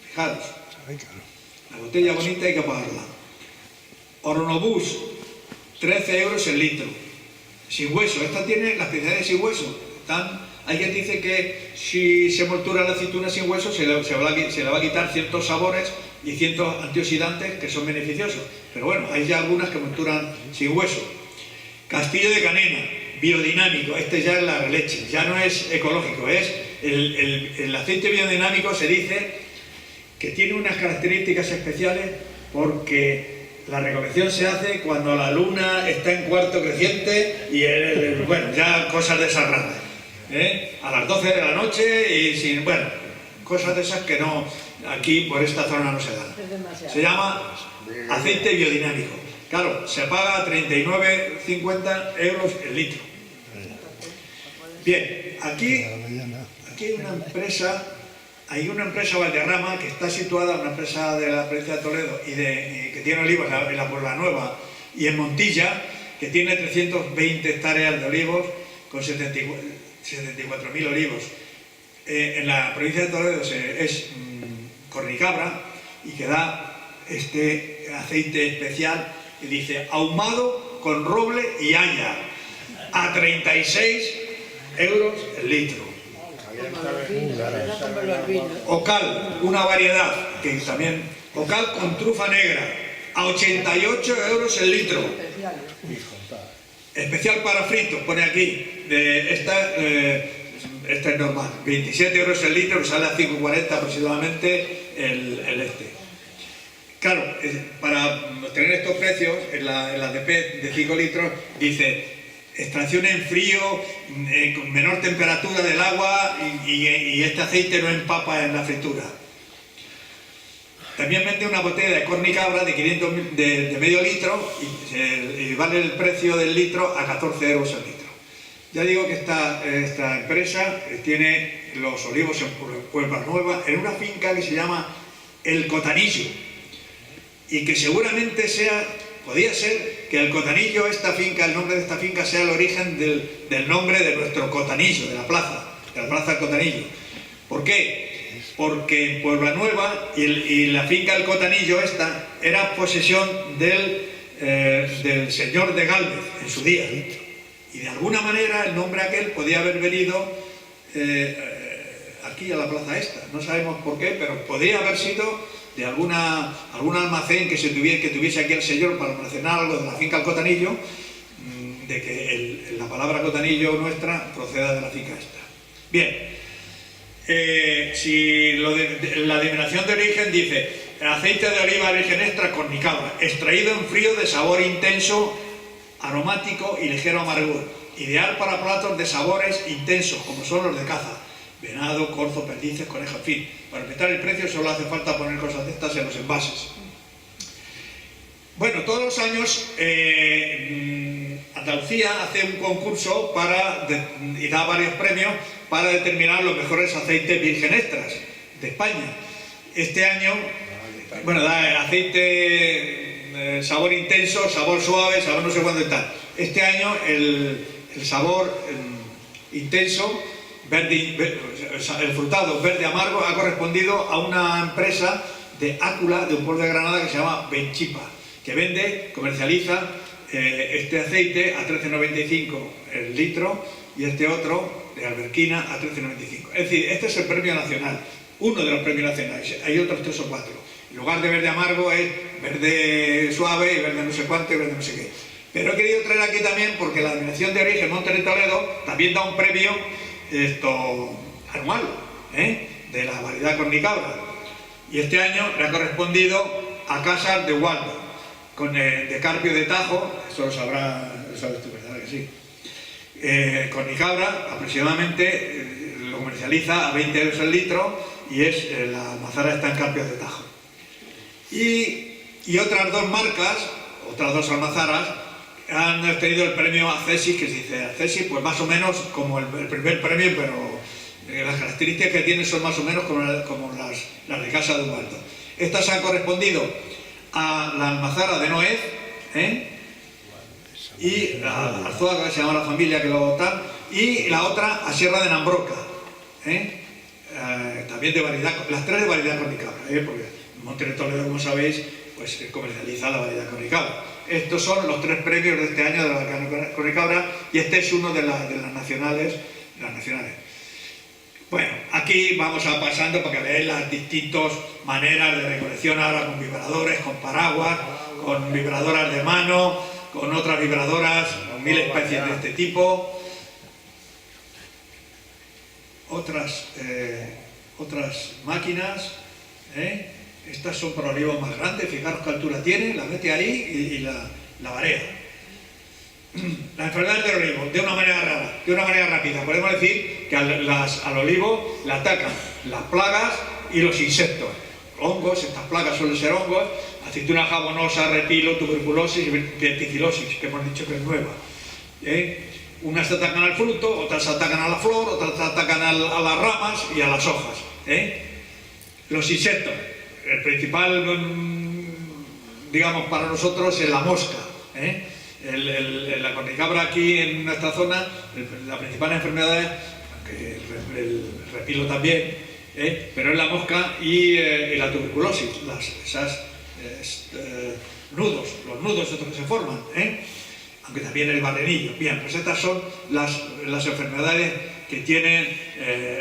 Fijaros, la botella bonita hay que pagarla. Oronobús, 13 euros el litro. Sin hueso, esta tiene las especialidades sin hueso. Hay quien dice que si se moltura la aceituna sin hueso se le va a quitar ciertos sabores y ciertos antioxidantes que son beneficiosos. Pero bueno, hay ya algunas que molturan sin hueso. Castillo de Canena, biodinámico, este ya es la releche, ya no es ecológico, es el aceite biodinámico. Se dice que tiene unas características especiales porque la recolección se hace cuando la luna está en cuarto creciente y bueno, ya cosas de esas raras, a las 12 de la noche y sin, bueno, cosas de esas que no, aquí por esta zona no se dan. Se llama aceite biodinámico. Claro, se paga 39,50 euros el litro. Bien, aquí hay una empresa Valderrama que está situada, una empresa de la provincia de Toledo y que tiene olivos en la Puebla Nueva y en Montilla, que tiene 320 hectáreas de olivos con 74.000 olivos. En la provincia de Toledo es Corricabra y que da este aceite especial que dice ahumado con roble y haya. a 36 euros el litro. Ocal, una variedad que también, Ocal con trufa negra, a 88 euros el litro. Especial para fritos, pone aquí. Esta es normal, 27 euros el litro, que sale a 5,40 aproximadamente el este. Claro, para tener estos precios, en la de PET de 5 litros, dice extracción en frío, con menor temperatura del agua y este aceite no empapa en la fritura. También vende una botella de cornicabra de 500 de medio litro y vale el precio del litro a 14 euros el litro. Ya digo que esta empresa tiene los olivos en Puebla Nueva, en una finca que se llama El Cotanillo, y que seguramente podía ser que el Cotanillo, el nombre de esta finca sea el origen del nombre de nuestro Cotanillo, de la plaza del Cotanillo. ¿Por qué? Porque en Puebla Nueva y la finca El Cotanillo esta era posesión del señor de Gálvez en su día. Y de alguna manera el nombre aquel podía haber venido aquí a la plaza esta. No sabemos por qué, pero podría haber sido de algún almacén que tuviese aquí el señor para almacenar algo de la finca El Cotanillo, de que la palabra Cotanillo nuestra proceda de la finca esta. Bien, si la denominación de origen dice aceite de oliva virgen extra cornicabra, extraído en frío de sabor intenso, aromático y ligero amargor, ideal para platos de sabores intensos como son los de caza, venado, corzo, perdices, conejo, en fin. Para aumentar el precio solo hace falta poner cosas de estas en los envases. Bueno, todos los años Andalucía hace un concurso y da varios premios para determinar los mejores aceites virgen extras de España. Este año, bueno, da aceite sabor intenso, sabor suave, sabor no sé cuándo está. Este año el sabor intenso, el frutado verde amargo, ha correspondido a una empresa de Ácula, de un pueblo de Granada que se llama Benchipa, que comercializa este aceite a 13,95 el litro y este otro de Alberquina a 13,95. Es decir, este es el premio nacional, uno de los premios nacionales. Hay otros 3 o 4. En lugar de verde amargo es verde suave y verde no sé cuánto y verde no sé qué. Pero he querido traer aquí también porque la denominación de origen Monte de Toledo también da un premio anual de la variedad cornicabra, y este año le ha correspondido a Casas de Waldo de Carpio de Tajo. Eso lo sabes tú, ¿verdad que sí? Cornicabra aproximadamente lo comercializa a 20 euros el litro y la almazara está en Carpio de Tajo. Y otras dos marcas, otras dos almazaras han obtenido el premio Accesis, que se dice Accesis, pues más o menos como el primer premio, pero las características que tienen son más o menos como las de Casa de Ubaldo. Estas han correspondido a la almazara de Noé y a Arzuaga, que se llama la familia que lo tal, y la otra a Sierra de Nambroca, también de variedad, las tres de variedad cornicabra, porque Monte de Toledo, como sabéis, pues comercializa la variedad cornicabra. Estos son los 3 premios de este año de la variedad cornicabra y este es uno de las nacionales. Bueno, aquí vamos pasando para que veáis las distintas maneras de recolección, ahora con vibradores, con paraguas, con vibradoras de mano, con otras vibradoras, con 1000 especies de este tipo. Otras máquinas, estas son para olivos más grandes, fijaros qué altura tiene, la mete ahí y la barea. Las enfermedades del olivo, de una manera rápida, podemos decir que al olivo le atacan las plagas y los insectos. Hongos, estas plagas suelen ser hongos, aceituna jabonosa, repilo, tuberculosis y verticilosis, que hemos dicho que es nueva. Unas atacan al fruto, otras atacan a la flor, otras atacan a las ramas y a las hojas. Los insectos, el principal, digamos, para nosotros es la mosca. La cornicabra aquí en nuestra zona, la principal enfermedad es, aunque el repilo también, pero es la mosca y la tuberculosis, los nudos estos que se forman. aunque también el barrenillo. Bien, pues estas son las enfermedades que tienen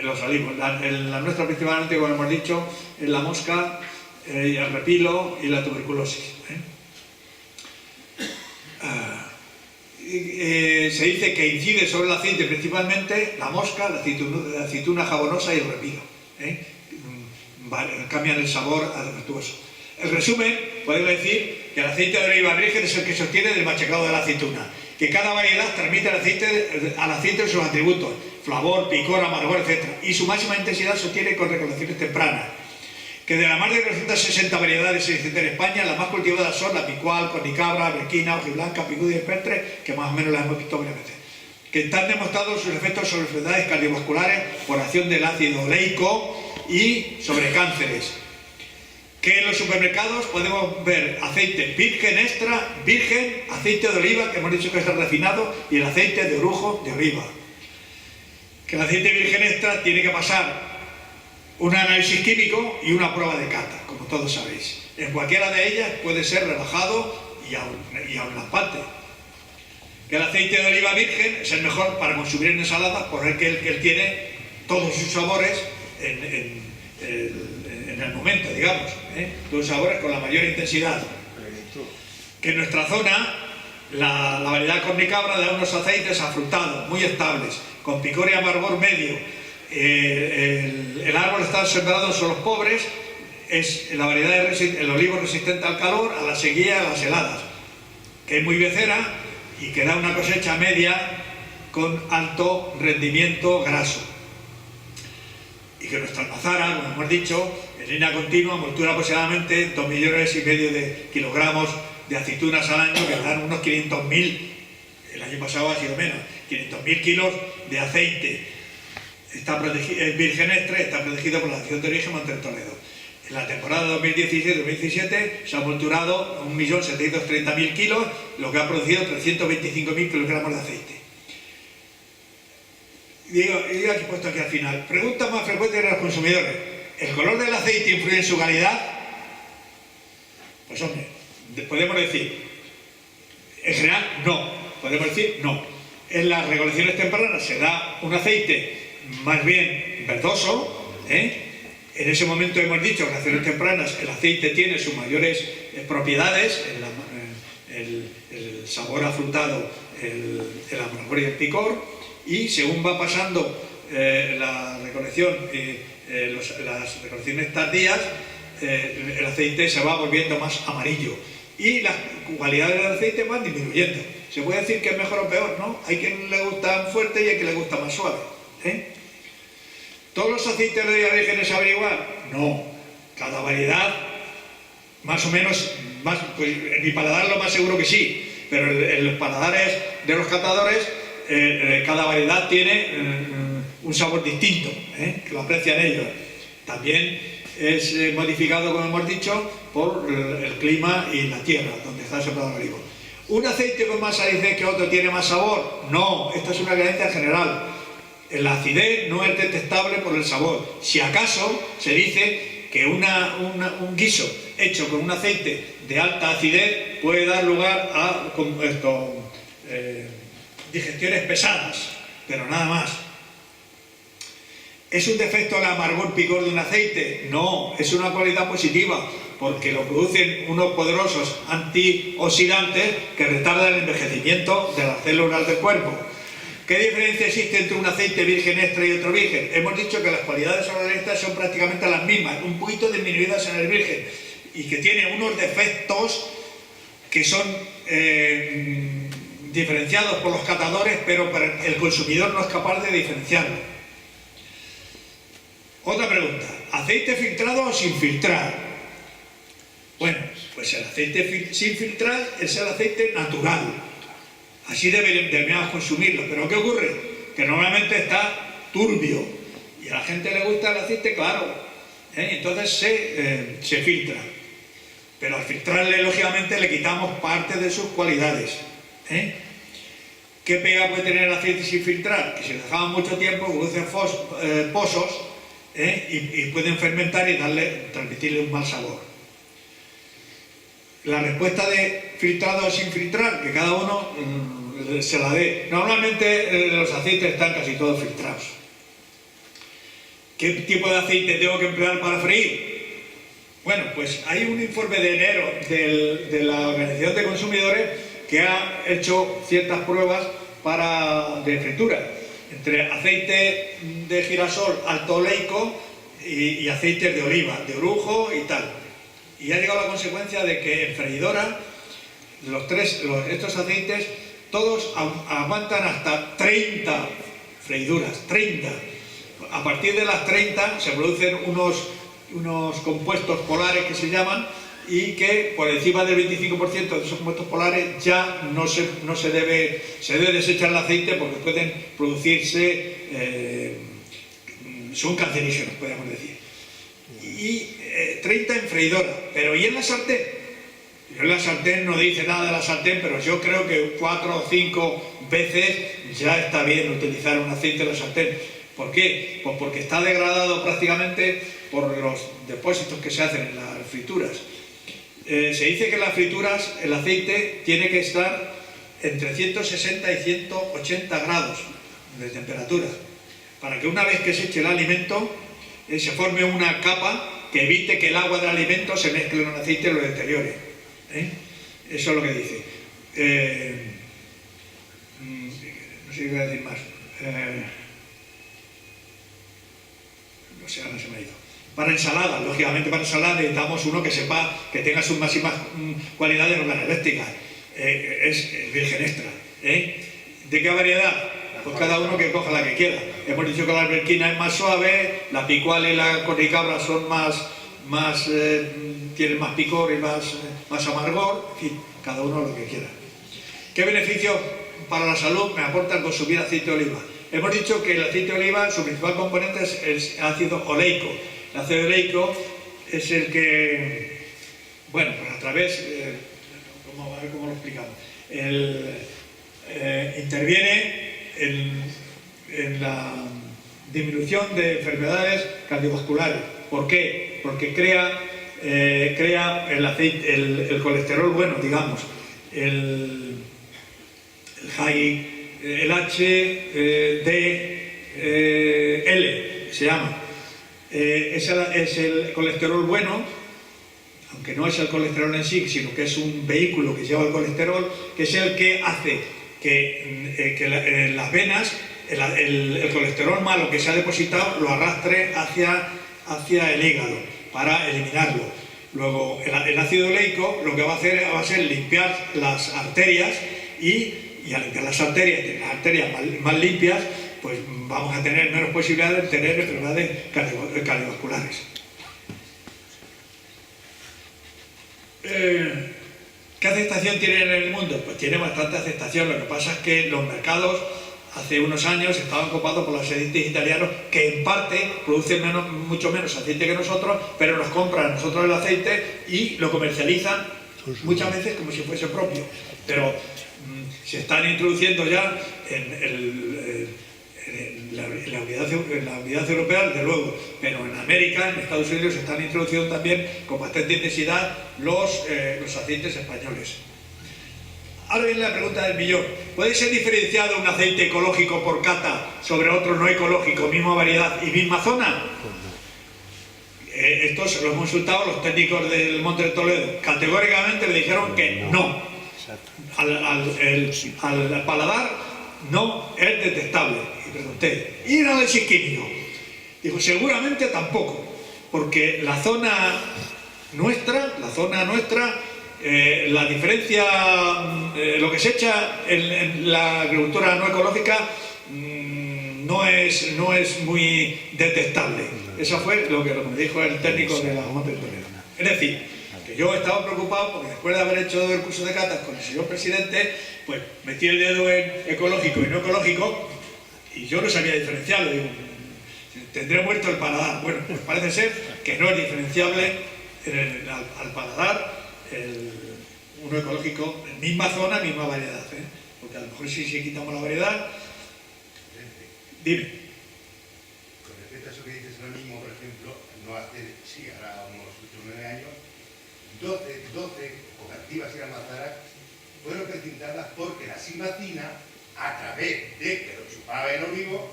los olivos. La nuestra principalmente, como hemos dicho, es la mosca, el repilo y la tuberculosis. Se dice que incide sobre el aceite principalmente la mosca, la aceituna jabonosa y el repilo. Cambian el sabor a defectuoso. En resumen, podemos decir que el aceite de oliva virgen es el que sostiene del machacado de la aceituna, que cada variedad transmite al aceite sus atributos, flavor, picor, amargor, etc. Y su máxima intensidad se obtiene con recolecciones tempranas. Que de las más de 360 variedades existentes en España, las más cultivadas son la picual, cornicabra, brequina, hojiblanca, picuda y espertre, que más o menos las hemos visto varias veces. Que están demostrados sus efectos sobre enfermedades cardiovasculares por acción del ácido oleico y sobre cánceres. Que en los supermercados podemos ver aceite virgen extra, virgen, aceite de oliva, que hemos dicho que está refinado, y el aceite de orujo de oliva. Que el aceite virgen extra tiene que pasar un análisis químico y una prueba de cata, como todos sabéis. En cualquiera de ellas puede ser rebajado y aún lampante. Que el aceite de oliva virgen es el mejor para consumir en ensaladas, por el que él tiene todos sus sabores en el momento, digamos, los sabores con la mayor intensidad. Que en nuestra zona la variedad cornicabra da unos aceites afrutados, muy estables, con picor y amargor medio. El árbol está sembrado sobre los pobres, es la variedad el olivo resistente al calor, a la sequía y a las heladas, que es muy becera y que da una cosecha media con alto rendimiento graso. Y que nuestra almazara, como hemos dicho, en línea continua, moltura aproximadamente 2,5 millones de kilogramos de aceitunas al año, que dan unos 500.000, el año pasado ha sido menos, 500.000 kilos de aceite. Es virgen extra, está protegido por la Asociación de Origen Monte Toledo. En la temporada 2016-2017 se ha molturado 1.730.000 kilos, lo que ha producido 325.000 kilogramos de aceite. Digo aquí puesto aquí al final, pregunta más frecuente de los consumidores: ¿el color del aceite influye en su calidad? Pues hombre, podemos decir, en general no, podemos decir no. En las recolecciones tempranas se da un aceite más bien verdoso, En ese momento hemos dicho que en las recolecciones tempranas el aceite tiene sus mayores propiedades, el sabor afrutado, el amargor y el picor. Y según va pasando la recolección, las recolecciones tardías, el aceite se va volviendo más amarillo y las cualidades del aceite van disminuyendo. Se puede decir que es mejor o peor, ¿no? Hay quien le gusta fuerte y hay quien le gusta más suave. ¿Todos los aceites de oliva virgen saben igual? No. Cada variedad, más o menos, pues en mi paladar lo más seguro que sí, pero en los paladares de los catadores, cada variedad tiene un sabor distinto, que lo aprecian ellos. También es modificado, como hemos dicho, por el clima y la tierra donde está sembrado el olivo. ¿Un aceite con más acidez que otro tiene más sabor? No, esta es una creencia general. La acidez no es detectable por el sabor. Si acaso se dice que un guiso hecho con un aceite de alta acidez puede dar lugar a digestiones pesadas, pero nada más. ¿Es un defecto el amargor picor de un aceite? No, es una cualidad positiva, porque lo producen unos poderosos antioxidantes que retardan el envejecimiento de las células del cuerpo. ¿Qué diferencia existe entre un aceite virgen extra y otro virgen? Hemos dicho que las cualidades organistas son prácticamente las mismas, un poquito disminuidas en el virgen, y que tiene unos defectos que son diferenciados por los catadores, pero el consumidor no es capaz de diferenciarlo. Otra pregunta: ¿aceite filtrado o sin filtrar? Bueno, pues el aceite sin filtrar es el aceite natural. Así deberíamos consumirlo. ¿Pero qué ocurre? Que normalmente está turbio y a la gente le gusta el aceite claro, entonces se filtra. Pero al filtrarle, lógicamente, le quitamos parte de sus cualidades. ¿Qué pega puede tener el aceite sin filtrar? Que si lo dejamos mucho tiempo producen pozos y pueden fermentar y transmitirle un mal sabor. la respuesta de filtrado o sin filtrar, que cada uno se la dé. Normalmente los aceites están casi todos filtrados. ¿Qué tipo de aceite tengo que emplear para freír? Bueno, pues hay un informe de enero de la Organización de Consumidores que ha hecho ciertas pruebas de fritura, entre aceite de girasol alto oleico y aceites de oliva, de orujo y tal. Y ha llegado a la consecuencia de que en freidora estos aceites todos aguantan hasta 30 freiduras, 30. A partir de las 30 se producen unos compuestos polares que se llaman, y que por encima del 25% de esos compuestos polares ya se debe desechar el aceite, porque pueden producirse, son cancerígenos, podríamos decir. Y 30 en freidora, pero ¿y en la sartén? Yo en la sartén no dice nada de la sartén, pero yo creo que 4 o 5 veces ya está bien utilizar un aceite en la sartén. ¿Por qué? Pues porque está degradado prácticamente por los depósitos que se hacen en las frituras. Se dice que en las frituras el aceite tiene que estar entre 160 y 180 grados de temperatura, para que una vez que se eche el alimento se forme una capa que evite que el agua del alimento se mezcle con el aceite y lo deteriore. Eso es lo que dice. No sé qué voy a decir más. No sé, ahora se me ha ido. Para ensaladas, lógicamente para ensaladas necesitamos uno que sepa, que tenga sus máximas cualidades organolécticas. Es virgen extra. ¿De qué variedad? Pues cada uno que coja la que quiera. Hemos dicho que la alberquina es más suave, la picual y la cornicabra son tienen más picor y más amargor. En fin, cada uno lo que quiera. ¿Qué beneficio para la salud me aporta el consumir aceite de oliva? Hemos dicho que el aceite de oliva, su principal componente es el ácido oleico. El ácido oleico es el que, bueno, pues a través, a ver cómo lo explicamos, interviene en la disminución de enfermedades cardiovasculares. ¿Por qué? Porque crea el aceite, el colesterol bueno, digamos, el HDL se llama. Es el colesterol bueno, aunque no es el colesterol en sí, sino que es un vehículo que lleva el colesterol, que es el que hace que en las venas el colesterol malo que se ha depositado lo arrastre hacia el hígado para eliminarlo. Luego el ácido oleico lo que va a hacer va a ser limpiar las arterias, y al limpiar las arterias más limpias, pues vamos a tener menos posibilidades de tener enfermedades cardiovasculares. ¿Qué aceptación tiene en el mundo? Pues tiene bastante aceptación. Lo que pasa es que los mercados hace unos años estaban copados por los aceites italianos, que en parte producen mucho menos aceite que nosotros, pero nos compran nosotros el aceite y lo comercializan muchas veces como si fuese propio. Pero se están introduciendo ya en la unidad europea, desde luego, pero en América, en Estados Unidos, se están introduciendo también con bastante intensidad los aceites españoles. Ahora viene la pregunta del millón. ¿Puede ser diferenciado un aceite ecológico por cata sobre otro no ecológico, misma variedad y misma zona? Estos lo hemos consultado los técnicos del Monte de Toledo. Categóricamente me dijeron que no. Al paladar no es detectable. Y pregunté, ¿y el análisis químico? Dijo, seguramente tampoco, porque la zona nuestra, la diferencia, lo que se echa en la agricultura no ecológica no es muy detectable. Eso fue lo que me dijo el técnico de la Monte de Toledo. Es decir, que yo estaba preocupado porque después de haber hecho el curso de catas con el señor presidente, pues metí el dedo en ecológico y no ecológico y yo no sabía diferenciarlo. Digo, tendré muerto el paladar. Bueno, pues parece ser que no es diferenciable al paladar uno ecológico, misma zona, misma variedad, porque a lo mejor si quitamos la variedad. Dime. Con respecto a eso que dices ahora mismo, por ejemplo, no hace, sí, ahora unos 8 o 9 años, 12 cooperativas y almazaras fueron precintadas porque la simacina, a través de que lo chupaba en olivo,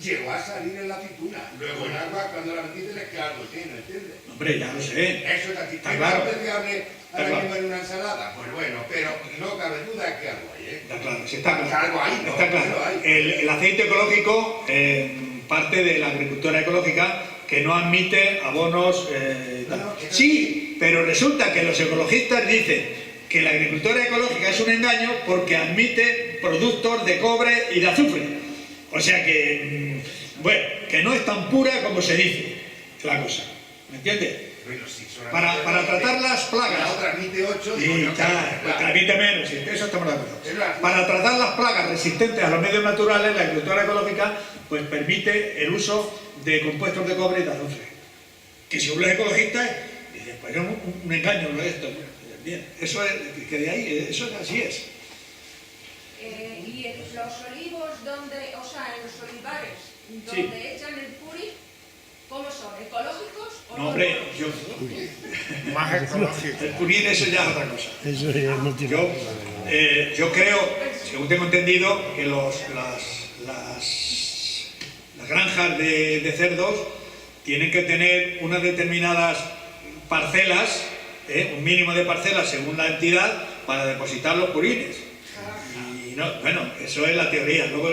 llegó a salir en la aceituna. Luego el agua, cuando la metiste, les queda algo lleno, ¿entiendes? Hombre, ya lo sé. Eso es así. Está ¿Es claro. apreciable ahora Está mismo en una ensalada? Pues bueno, pero no cabe duda que algo hay, ¿eh? Está claro, sí, está claro. Algo hay, ¿no? Está claro. Algo hay. El aceite ecológico parte de la agricultura ecológica que no admite abonos. Tal. Sí, pero resulta que los ecologistas dicen que la agricultura ecológica es un engaño porque admite productos de cobre y de azufre. O sea que, bueno, que no es tan pura como se dice la cosa. ¿Me entiendes? Bueno, sí, Para tratar las plagas. La otra admite 8 Sí, transmite menos, sí, eso estamos de acuerdo. Es verdad. Para tratar las plagas resistentes a los medios naturales, la agricultura ecológica pues permite el uso de compuestos de cobre y de azufre. Que según los ecologistas, dicen, pues es un engaño lo de esto. Bien, eso es, que de ahí, eso así es. Y en los olivos, donde, o sea, en los olivares, donde Sí. echan el puri, ¿cómo son? ¿Ecológicos o No, hombre, Más ecológico. el purín eso ya es otra cosa. Eso ya no tiene Yo creo, según tengo entendido, que las granjas de cerdos tienen que tener unas determinadas parcelas, un mínimo de parcelas según la entidad, para depositar los purines. Y no, bueno, eso es la teoría. Luego